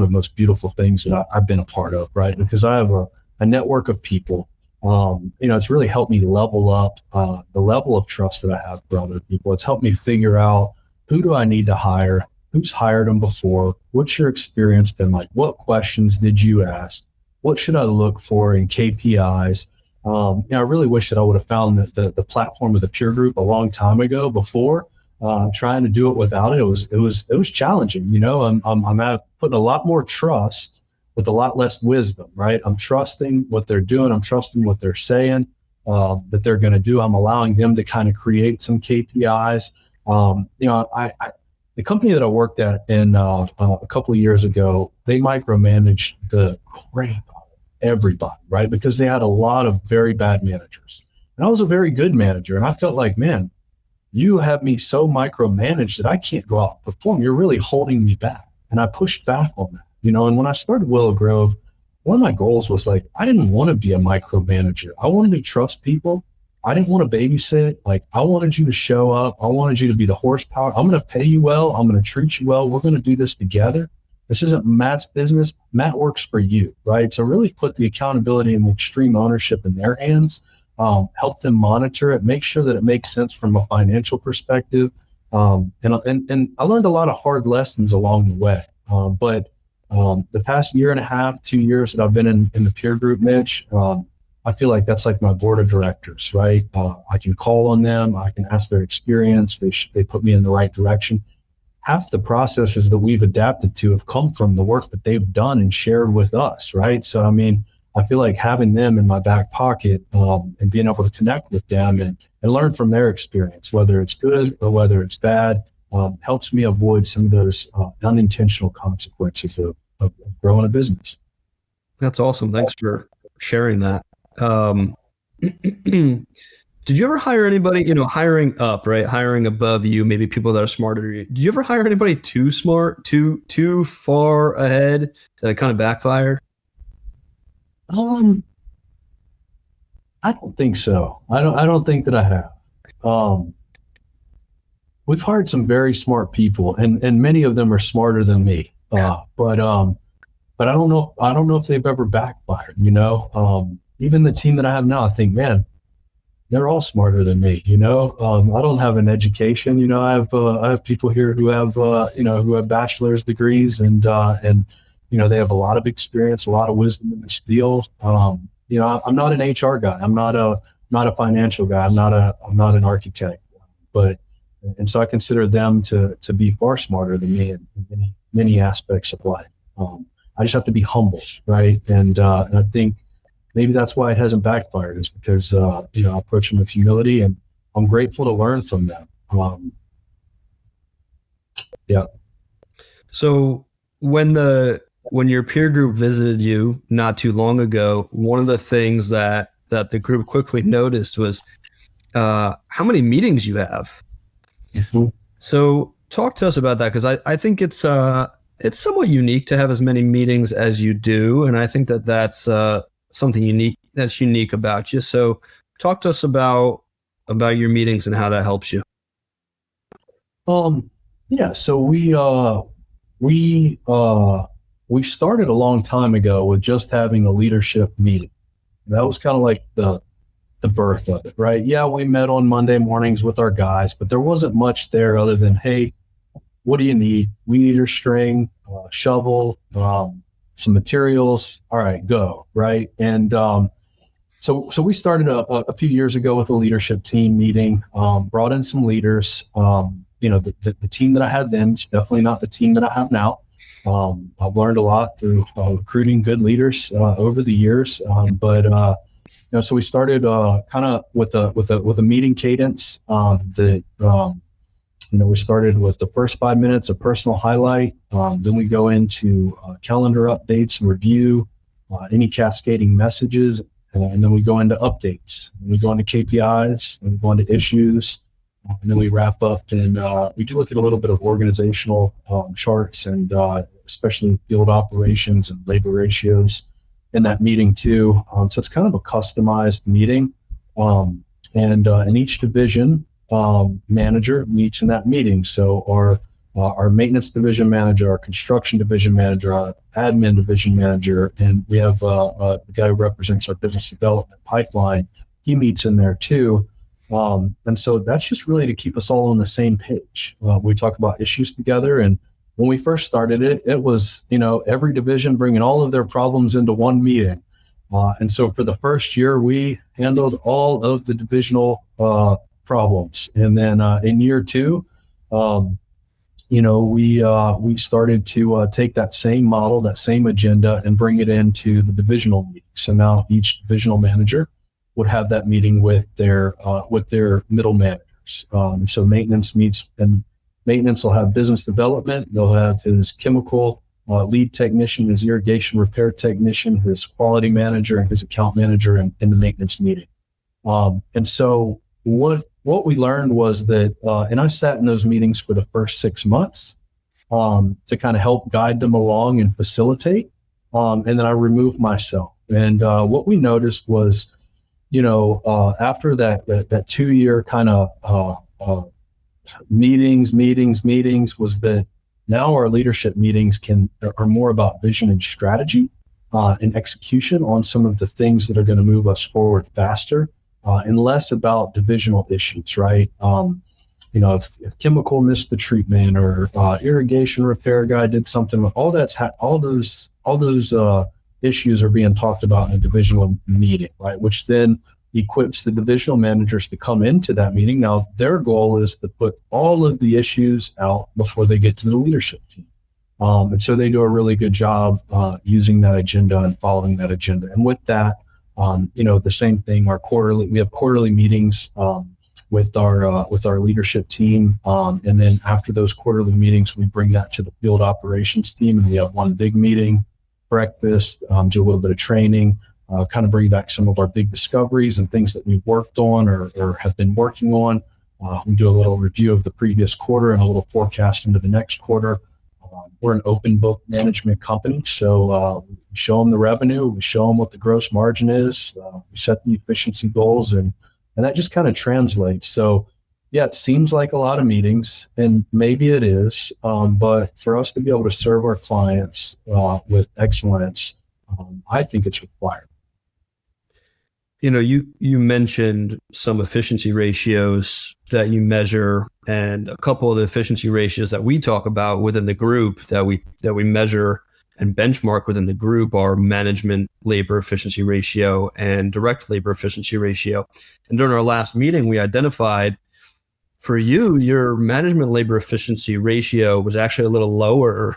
S2: most beautiful things that I've been a part of, right? Because I have a network of people. It's really helped me level up the level of trust that I have for other people. It's helped me figure out, who do I need to hire? Who's hired them before? What's your experience been like? What questions did you ask? What should I look for in KPIs? I really wish that I would have found the platform of the peer group a long time ago before. Trying to do it without it was challenging. I'm putting a lot more trust with a lot less wisdom, right? I'm trusting what they're doing. I'm trusting what they're saying that they're going to do. I'm allowing them to kind of create some KPIs. The company that I worked at in a couple of years ago, they micromanaged the crap out of everybody, right? Because they had a lot of very bad managers, and I was a very good manager, and I felt like, man, you have me so micromanaged that I can't go out and perform. You're really holding me back. And I pushed back on that, and when I started WillowGrove, one of my goals was like, I didn't want to be a micromanager. I wanted to trust people. I didn't want to babysit. Like, I wanted you to show up. I wanted you to be the horsepower. I'm going to pay you well. I'm going to treat you well. We're going to do this together. This isn't Matt's business. Matt works for you, right? So really put the accountability and the extreme ownership in their hands. Help them monitor it, make sure that it makes sense from a financial perspective. And I learned a lot of hard lessons along the way. But the past year and a half, 2 years that I've been in the peer group, Mitch, I feel like that's like my board of directors, right? I can call on them. I can ask their experience. They put me in the right direction. Half the processes that we've adapted to have come from the work that they've done and shared with us, right? So, I feel like having them in my back pocket and being able to connect with them and learn from their experience, whether it's good or whether it's bad, helps me avoid some of those unintentional consequences of growing a business.
S1: That's awesome. Thanks for sharing that. Did you ever hire anybody, hiring up, right? Hiring above you, maybe people that are smarter than you. Did you ever hire anybody too smart, too far ahead that it kind of backfired?
S2: I don't think so. I don't think that I have. We've hired some very smart people, and many of them are smarter than me. But I don't know. I don't know if they've ever backfired. Even the team that I have now, I think, man, they're all smarter than me. I don't have an education. I have people here who have who have bachelor's degrees and They have a lot of experience, a lot of wisdom in this field. I'm not an HR guy. I'm not a financial guy. I'm not an architect, and so I consider them to be far smarter than me in many aspects of life. I just have to be humble, right? And I think maybe that's why it hasn't backfired, is because I approach them with humility, and I'm grateful to learn from them. Yeah.
S1: So when your peer group visited you not too long ago, one of the things that the group quickly noticed was how many meetings you have.
S2: Mm-hmm.
S1: So talk to us about that, because I think it's somewhat unique to have as many meetings as you do, and I think that's something unique about you. So talk to us about your meetings and how that helps you.
S2: Yeah. So we started a long time ago with just having a leadership meeting. That was kind of like the birth of it, right? Yeah, we met on Monday mornings with our guys, but there wasn't much there other than, hey, what do you need? We need your string, shovel, some materials. All right, go, right? And so we started a few years ago with a leadership team meeting, brought in some leaders. The team that I had then is definitely not the team that I have now. I've learned a lot through recruiting good leaders over the years, so we started kind of with a meeting cadence. We started with the first 5 minutes of personal highlight. Then we go into calendar updates and review any cascading messages, and then we go into updates. And we go into KPIs, and we go into issues, and then we wrap up. And we do look at a little bit of organizational charts, and especially field operations and labor ratios in that meeting too. So it's kind of a customized meeting, and each division manager meets in that meeting. So our maintenance division manager, our construction division manager, our admin division manager, and we have the guy who represents our business development pipeline. He meets in there too. And so that's just really to keep us all on the same page. We talk about issues together. And when we first started it was, every division bringing all of their problems into one meeting. And so for the first year, we handled all of the divisional problems. And then in year two, we started to take that same model, that same agenda, and bring it into the divisional meeting. So now each divisional manager would have that meeting with their middle managers. So maintenance meets, and maintenance will have business development. They'll have his chemical lead technician, his irrigation repair technician, his quality manager, and his account manager in the maintenance meeting. And so what we learned was that, and I sat in those meetings for the first 6 months to kind of help guide them along and facilitate. And then I removed myself. And what we noticed was, after that 2 year kind of meetings was that now our leadership meetings are more about vision and strategy and execution on some of the things that are going to move us forward faster, and less about divisional issues, right? If chemical missed the treatment, or irrigation repair guy did something, all those issues are being talked about in a divisional meeting, right? Which then equips the divisional managers to come into that meeting. Now, their goal is to put all of the issues out before they get to the leadership team. And so they do a really good job using that agenda and following that agenda. And with that, the same thing, we have quarterly meetings with our leadership team. And then after those quarterly meetings, we bring that to the field operations team, and we have one big meeting, breakfast, do a little bit of training, kind of bring back some of our big discoveries and things that we've worked on or have been working on. We do a little review of the previous quarter and a little forecast into the next quarter. We're an open book management company, so we show them the revenue, we show them what the gross margin is, we set the efficiency goals, and that just kind of translates. So yeah, it seems like a lot of meetings, and maybe it is, but for us to be able to serve our clients with excellence, I think it's required.
S1: You mentioned some efficiency ratios that you measure, and a couple of the efficiency ratios that we talk about within the group that we measure and benchmark within the group are management labor efficiency ratio and direct labor efficiency ratio. And during our last meeting, we identified for you, your management labor efficiency ratio was actually a little lower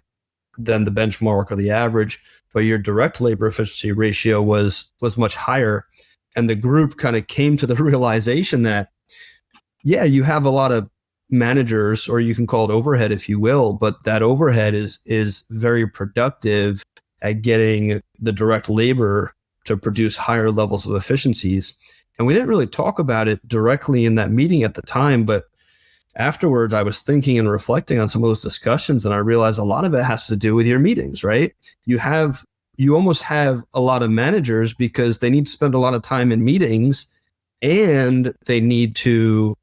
S1: than the benchmark or the average, but your direct labor efficiency ratio was much higher. And the group kind of came to the realization that, yeah, you have a lot of managers, or you can call it overhead if you will, but that overhead is very productive at getting the direct labor to produce higher levels of efficiencies. And we didn't really talk about it directly in that meeting at the time, but afterwards I was thinking and reflecting on some of those discussions, and I realized a lot of it has to do with your meetings, right? You almost have a lot of managers because they need to spend a lot of time in meetings, and they need to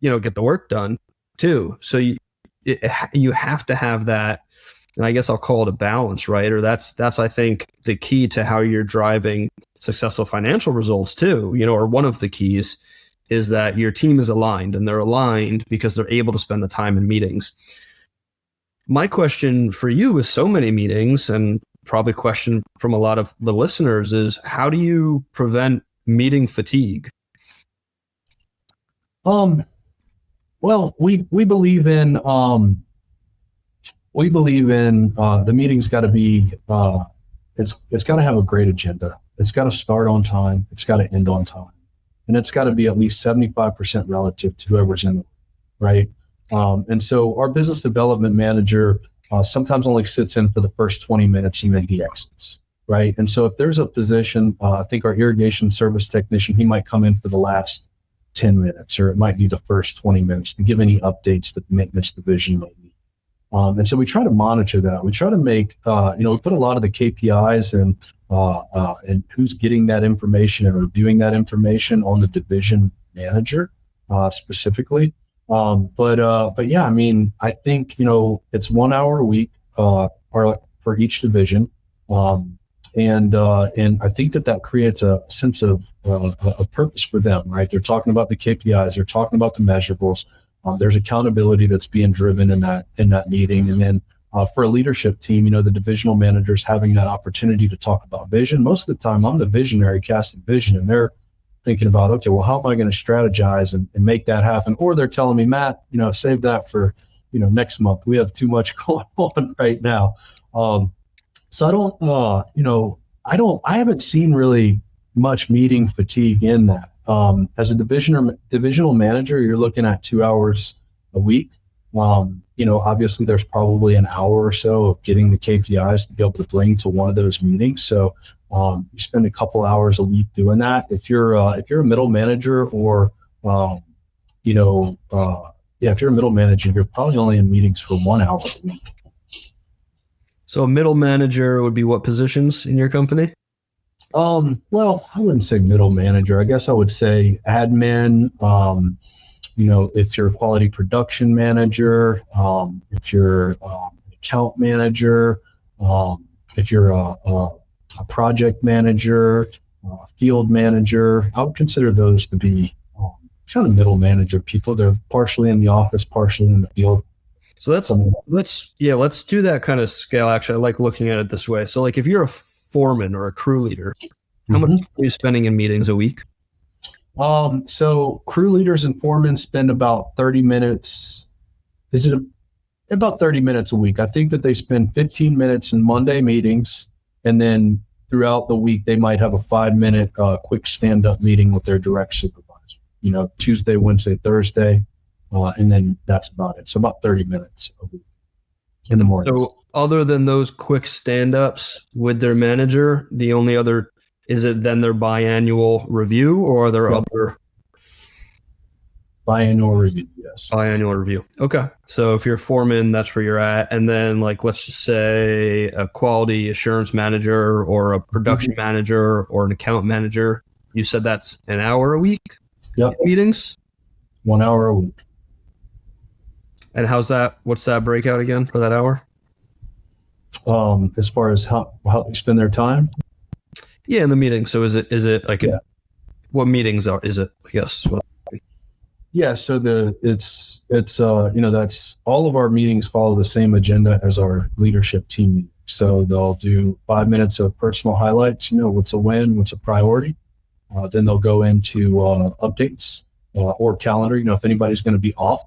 S1: get the work done too. So you have to have that, and I guess I'll call it a balance, right? Or that's I think the key to how you're driving successful financial results too. Or one of the keys is that your team is aligned, and they're aligned because they're able to spend the time in meetings. My question for you with so many meetings, and probably question from a lot of the listeners, is how do you prevent meeting fatigue?
S2: Well, we believe in the meeting's got to be it's got to have a great agenda. It's got to start on time. It's got to end on time, and it's got to be at least 75% relative to whoever's in it, right? And so our business development manager sometimes only sits in for the first 20 minutes, and then he exits, right? And so if there's a position, I think our irrigation service technician, he might come in for the last 10 minutes, or it might be the first 20 minutes to give any updates that the maintenance division may need. And so we try to monitor that. We try to make, we put a lot of the KPIs and who's getting that information and reviewing that information on the division manager specifically. But yeah, I mean, I think, it's 1 hour a week for each division. And I think that creates a sense of a purpose for them, right? They're talking about the KPIs, they're talking about the measurables. There's accountability that's being driven in that meeting. And then for a leadership team, the divisional managers having that opportunity to talk about vision. Most of the time, I'm the visionary casting vision, and they're thinking about, okay, well, how am I going to strategize and make that happen? Or they're telling me, Matt, save that for next month. We have too much going on right now. So I haven't seen really much meeting fatigue in that. As a divisional manager, you're looking at 2 hours a week. Obviously there's probably an hour or so of getting the KPIs to be able to bring to one of those meetings. So you spend a couple hours a week doing that. If you're a middle manager, or if you're a middle manager, you're probably only in meetings for 1 hour a week.
S1: So a middle manager would be what positions in your company?
S2: Well, I wouldn't say middle manager. I guess I would say admin. If you're a quality production manager, if you're an account manager, if you're a project manager, field manager, I would consider those to be kind of middle manager people. They're partially in the office, partially in the field.
S1: So let's do that kind of scale. Actually, I like looking at it this way. So like if you're a foreman or a crew leader, how much are you spending in meetings a week?
S2: So crew leaders and foremen spend about 30 minutes. About 30 minutes a week? I think that they spend 15 minutes in Monday meetings, and then throughout the week, they might have a 5-minute quick stand-up meeting with their direct supervisor, Tuesday, Wednesday, Thursday. And then that's about it. So about 30 minutes a week in the morning.
S1: So other than those quick stand-ups with their manager, the only other, is it then their biannual review, or are there other?
S2: Biannual review, yes.
S1: Biannual review. Okay. So if you're a foreman, that's where you're at. And then let's just say a quality assurance manager or a production manager or an account manager, you said that's an hour a week?
S2: Yep.
S1: Meetings?
S2: 1 hour a week.
S1: And what's that breakout again for that hour?
S2: As far as how they spend their time?
S1: Yeah, in the meeting. So is it like what meetings is it? I guess.
S2: Yeah, so that's all of our meetings follow the same agenda as our leadership team meeting. So they'll do 5 minutes of personal highlights, what's a win, what's a priority. Then they'll go into updates or calendar, if anybody's going to be off,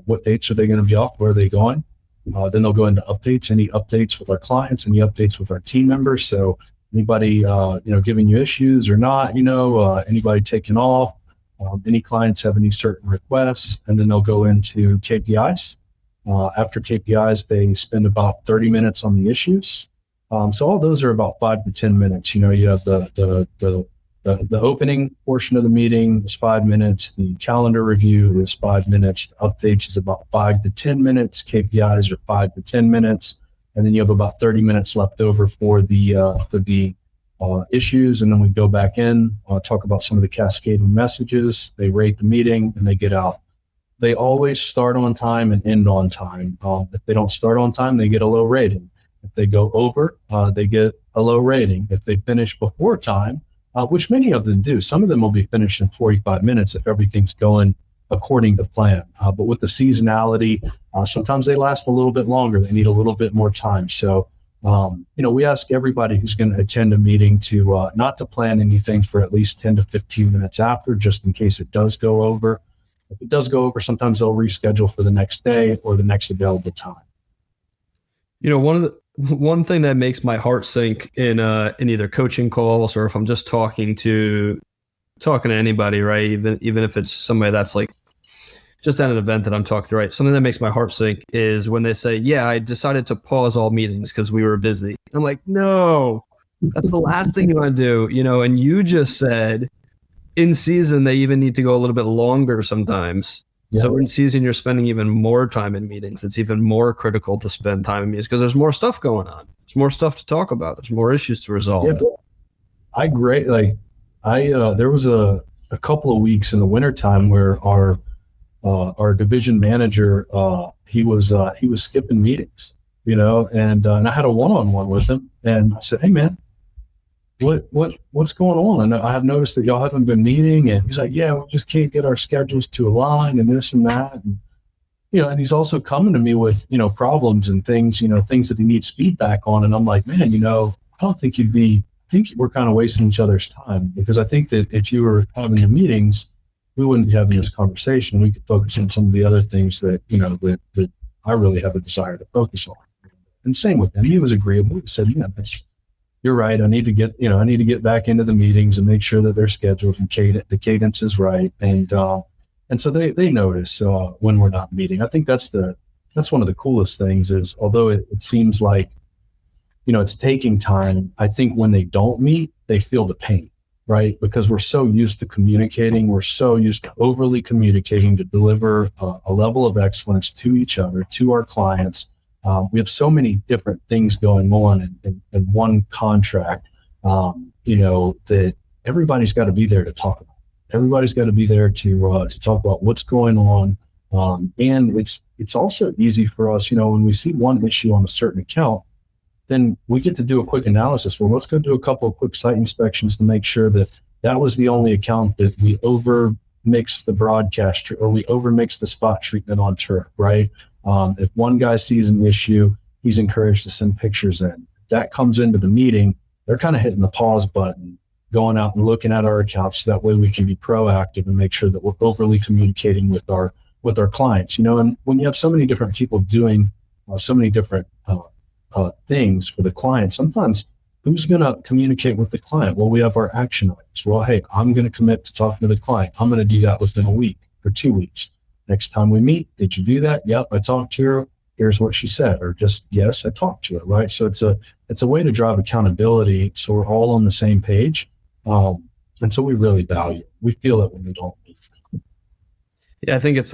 S2: what dates are they going to be off, where are they going? Then they'll go into updates, any updates with our clients, any updates with our team members. So anybody, giving you issues or not, anybody taking off, any clients have any certain requests, and then they'll go into KPIs. After KPIs, they spend about 30 minutes on the issues. So all those are about 5 to 10 minutes. You have the opening portion of the meeting is 5 minutes. The calendar review is 5 minutes. Updates is about 5 to 10 minutes. KPIs are 5 to 10 minutes. And then you have about 30 minutes left over for the issues. And then we go back in, talk about some of the cascading messages. They rate the meeting and they get out. They always start on time and end on time. If they don't start on time, they get a low rating. If they go over, they get a low rating. If they finish before time, which many of them do, some of them will be finished in 45 minutes if everything's going according to plan. But with the seasonality, sometimes they last a little bit longer. They need a little bit more time. So, we ask everybody who's going to attend a meeting to not to plan anything for at least 10 to 15 minutes after, just in case it does go over. If it does go over, sometimes they'll reschedule for the next day or the next available time.
S1: One thing that makes my heart sink in either coaching calls or if I'm just talking to anybody, right? Even if it's somebody that's like just at an event that I'm talking to, right? Something that makes my heart sink is when they say, "Yeah, I decided to pause all meetings because we were busy." I'm like, "No, that's the last thing you want to do," And you just said, in season, they even need to go a little bit longer sometimes. Yeah. So in season, you're spending even more time in meetings. It's even more critical to spend time in meetings because there's more stuff going on. There's more stuff to talk about. There's more issues to resolve.
S2: Yeah, there was a couple of weeks in the wintertime where our division manager, he was skipping meetings, and I had a one-on-one with him and I said, "Hey man, what's going on? And I have noticed that y'all haven't been meeting." And he's like, "Yeah, we just can't get our schedules to align and this and that." And, and he's also coming to me with, problems and things, things that he needs feedback on. And I'm like, "Man, I don't think I think we're kind of wasting each other's time, because I think that if you were having the meetings, we wouldn't be having this conversation. We could focus on some of the other things that, that I really have a desire to focus on." And same with him. He was agreeable. He said, "Yeah, you're right. I need to get back into the meetings and make sure that they're scheduled and the cadence is right." And so they notice when we're not meeting. I think that's one of the coolest things is, although it seems like, it's taking time, I think when they don't meet, they feel the pain, right? Because we're so used to communicating. We're so used to overly communicating to deliver a level of excellence to each other, to our clients. We have so many different things going on in one contract, that everybody's got to be there to talk about. Everybody's got to be there to talk about what's going on. And it's also easy for us, when we see one issue on a certain account, then we get to do a quick analysis. Well, let's go do a couple of quick site inspections to make sure that was the only account that we over-mixed the broadcast or we over-mixed the spot treatment on turf, right? If one guy sees an issue, he's encouraged to send pictures in. That comes into the meeting, they're kind of hitting the pause button, going out and looking at our accounts. So that way we can be proactive and make sure that we're overly communicating with our clients. And when you have so many different people doing so many different things for the client, sometimes who's going to communicate with the client? Well, we have our action items. Well, hey, I'm going to commit to talking to the client. I'm going to do that within a week or 2 weeks. Next time we meet, did you do that? Yep, I talked to her. Here's what she said, or just, yes, I talked to her, right? So it's a way to drive accountability, so we're all on the same page. And so we really value it. We feel it when we don't meet.
S1: Yeah, I think it's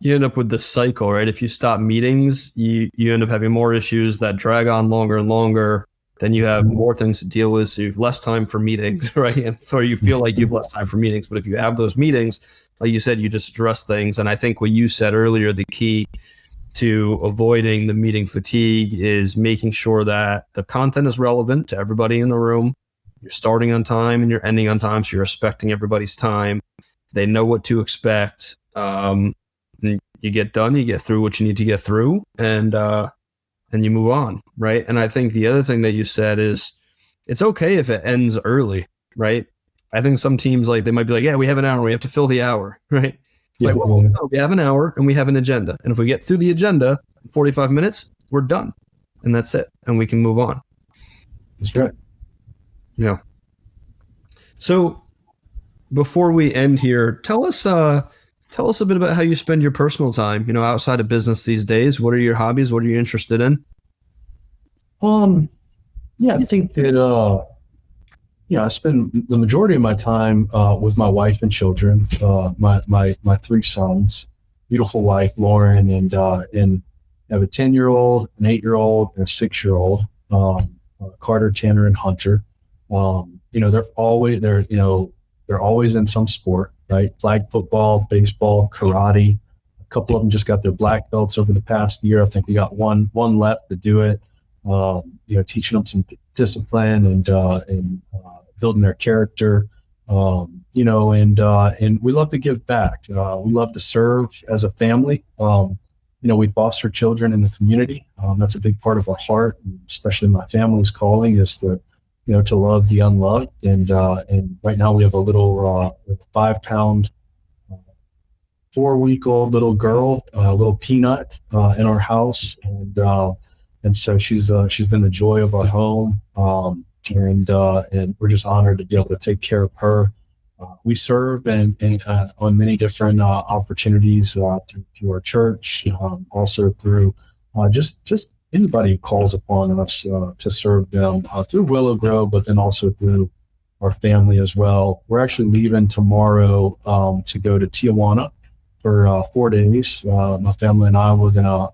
S1: you end up with this cycle, right? If you stop meetings, you end up having more issues that drag on longer and longer. Then you have more things to deal with, so you have less time for meetings, right? And so you feel like you have less time for meetings. But if you have those meetings, like you said, you just address things. And I think what you said earlier, the key to avoiding the meeting fatigue is making sure that the content is relevant to everybody in the room. You're starting on time and you're ending on time, so you're respecting everybody's time. They know what to expect. You get done, you get through what you need to get through, and you move on, right? And I think the other thing that you said is it's okay if it ends early, right? I think some teams, like, they might be like, yeah, we have an hour, we have to fill the hour, right? It's like, well, no, we have an hour and we have an agenda. And if we get through the agenda in 45 minutes, we're done. And that's it. And we can move on.
S2: That's right.
S1: Yeah. So before we end here, tell us a bit about how you spend your personal time, outside of business these days. What are your hobbies? What are you interested in?
S2: Yeah, I think that, I spend the majority of my time with my wife and children, my three sons, beautiful wife, Lauren, and I have a 10-year-old, an 8-year-old, and a 6-year-old, Carter, Tanner, and Hunter. They're always in some sport, right? Flag football, baseball, karate. A couple of them just got their black belts over the past year. I think we got one left to do it. Teaching them some discipline and building their character, and we love to give back. We love to serve as a family. We foster children in the community. That's a big part of our heart, especially my family's calling is to love the unloved. And right now we have a little 5-pound, 4-week-old little girl, little Peanut, in our house, and so she's been the joy of our home, and we're just honored to be able to take care of her. We serve and on many different opportunities through our church, also through just anybody who calls upon us to serve them through Willow Grove, but then also through our family as well. We're actually leaving tomorrow to go to Tijuana for 4 days. My family and I were gonna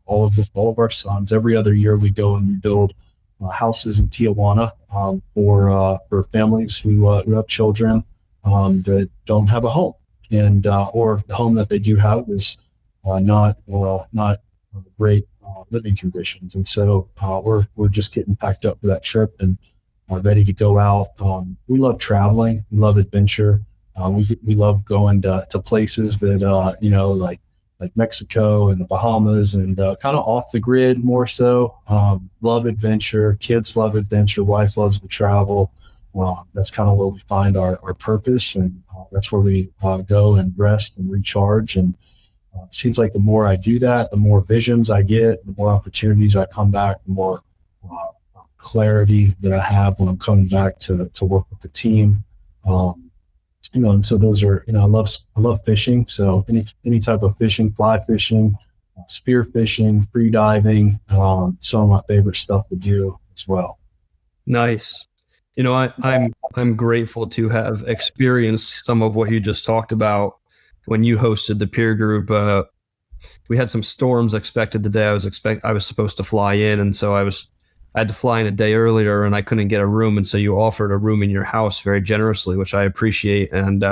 S2: all of our sons. Every other year we go and we build houses in Tijuana for families who have children that don't have a home, and or the home that they do have is not great living conditions. And so we're just getting packed up for that trip and ready to go out. We love traveling. We love adventure. We love going to places that, like Mexico and the Bahamas and kind of off the grid more so. Love adventure. Kids love adventure. Wife loves to travel. That's kind of where we find our purpose, and that's where we go and rest and recharge. And it seems like the more I do that, the more visions I get, the more opportunities I come back, the more clarity that I have when I'm coming back to work with the team. And so those are, I love fishing. So any type of fishing, fly fishing, spear fishing, free diving, some of my favorite stuff to do as well.
S1: Nice. I'm grateful to have experienced some of what you just talked about when you hosted the peer group. We had some storms expected the day I was supposed to fly in, and so I had to fly in a day earlier, and I couldn't get a room, and so you offered a room in your house very generously, which I appreciate. And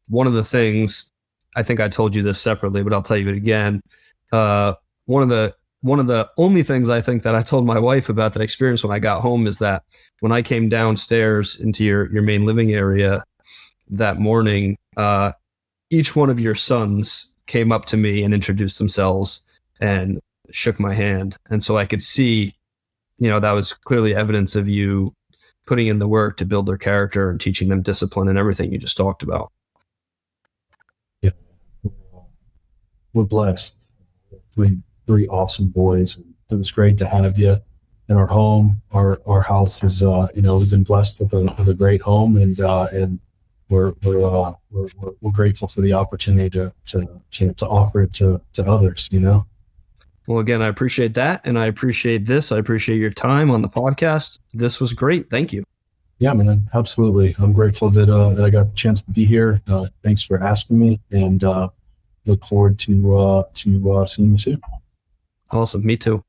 S1: one of the things, I think I told you this separately, but I'll tell you it again. One of the only things I think that I told my wife about that experience when I got home is that when I came downstairs into your main living area that morning, each one of your sons came up to me and introduced themselves and shook my hand. And so I could see, that was clearly evidence of you putting in the work to build their character and teaching them discipline and everything you just talked about.
S2: Yeah. We're blessed. We 3 awesome boys. It was great to have you in our home. Our house is, we've been blessed with a great home, and we're grateful for the opportunity to offer it to others.
S1: Well, again, I appreciate that, and I appreciate this. I appreciate your time on the podcast. This was great. Thank you.
S2: Yeah, man, absolutely. I'm grateful that I got the chance to be here. Thanks for asking me, and look forward to seeing you soon.
S1: Awesome. Me too.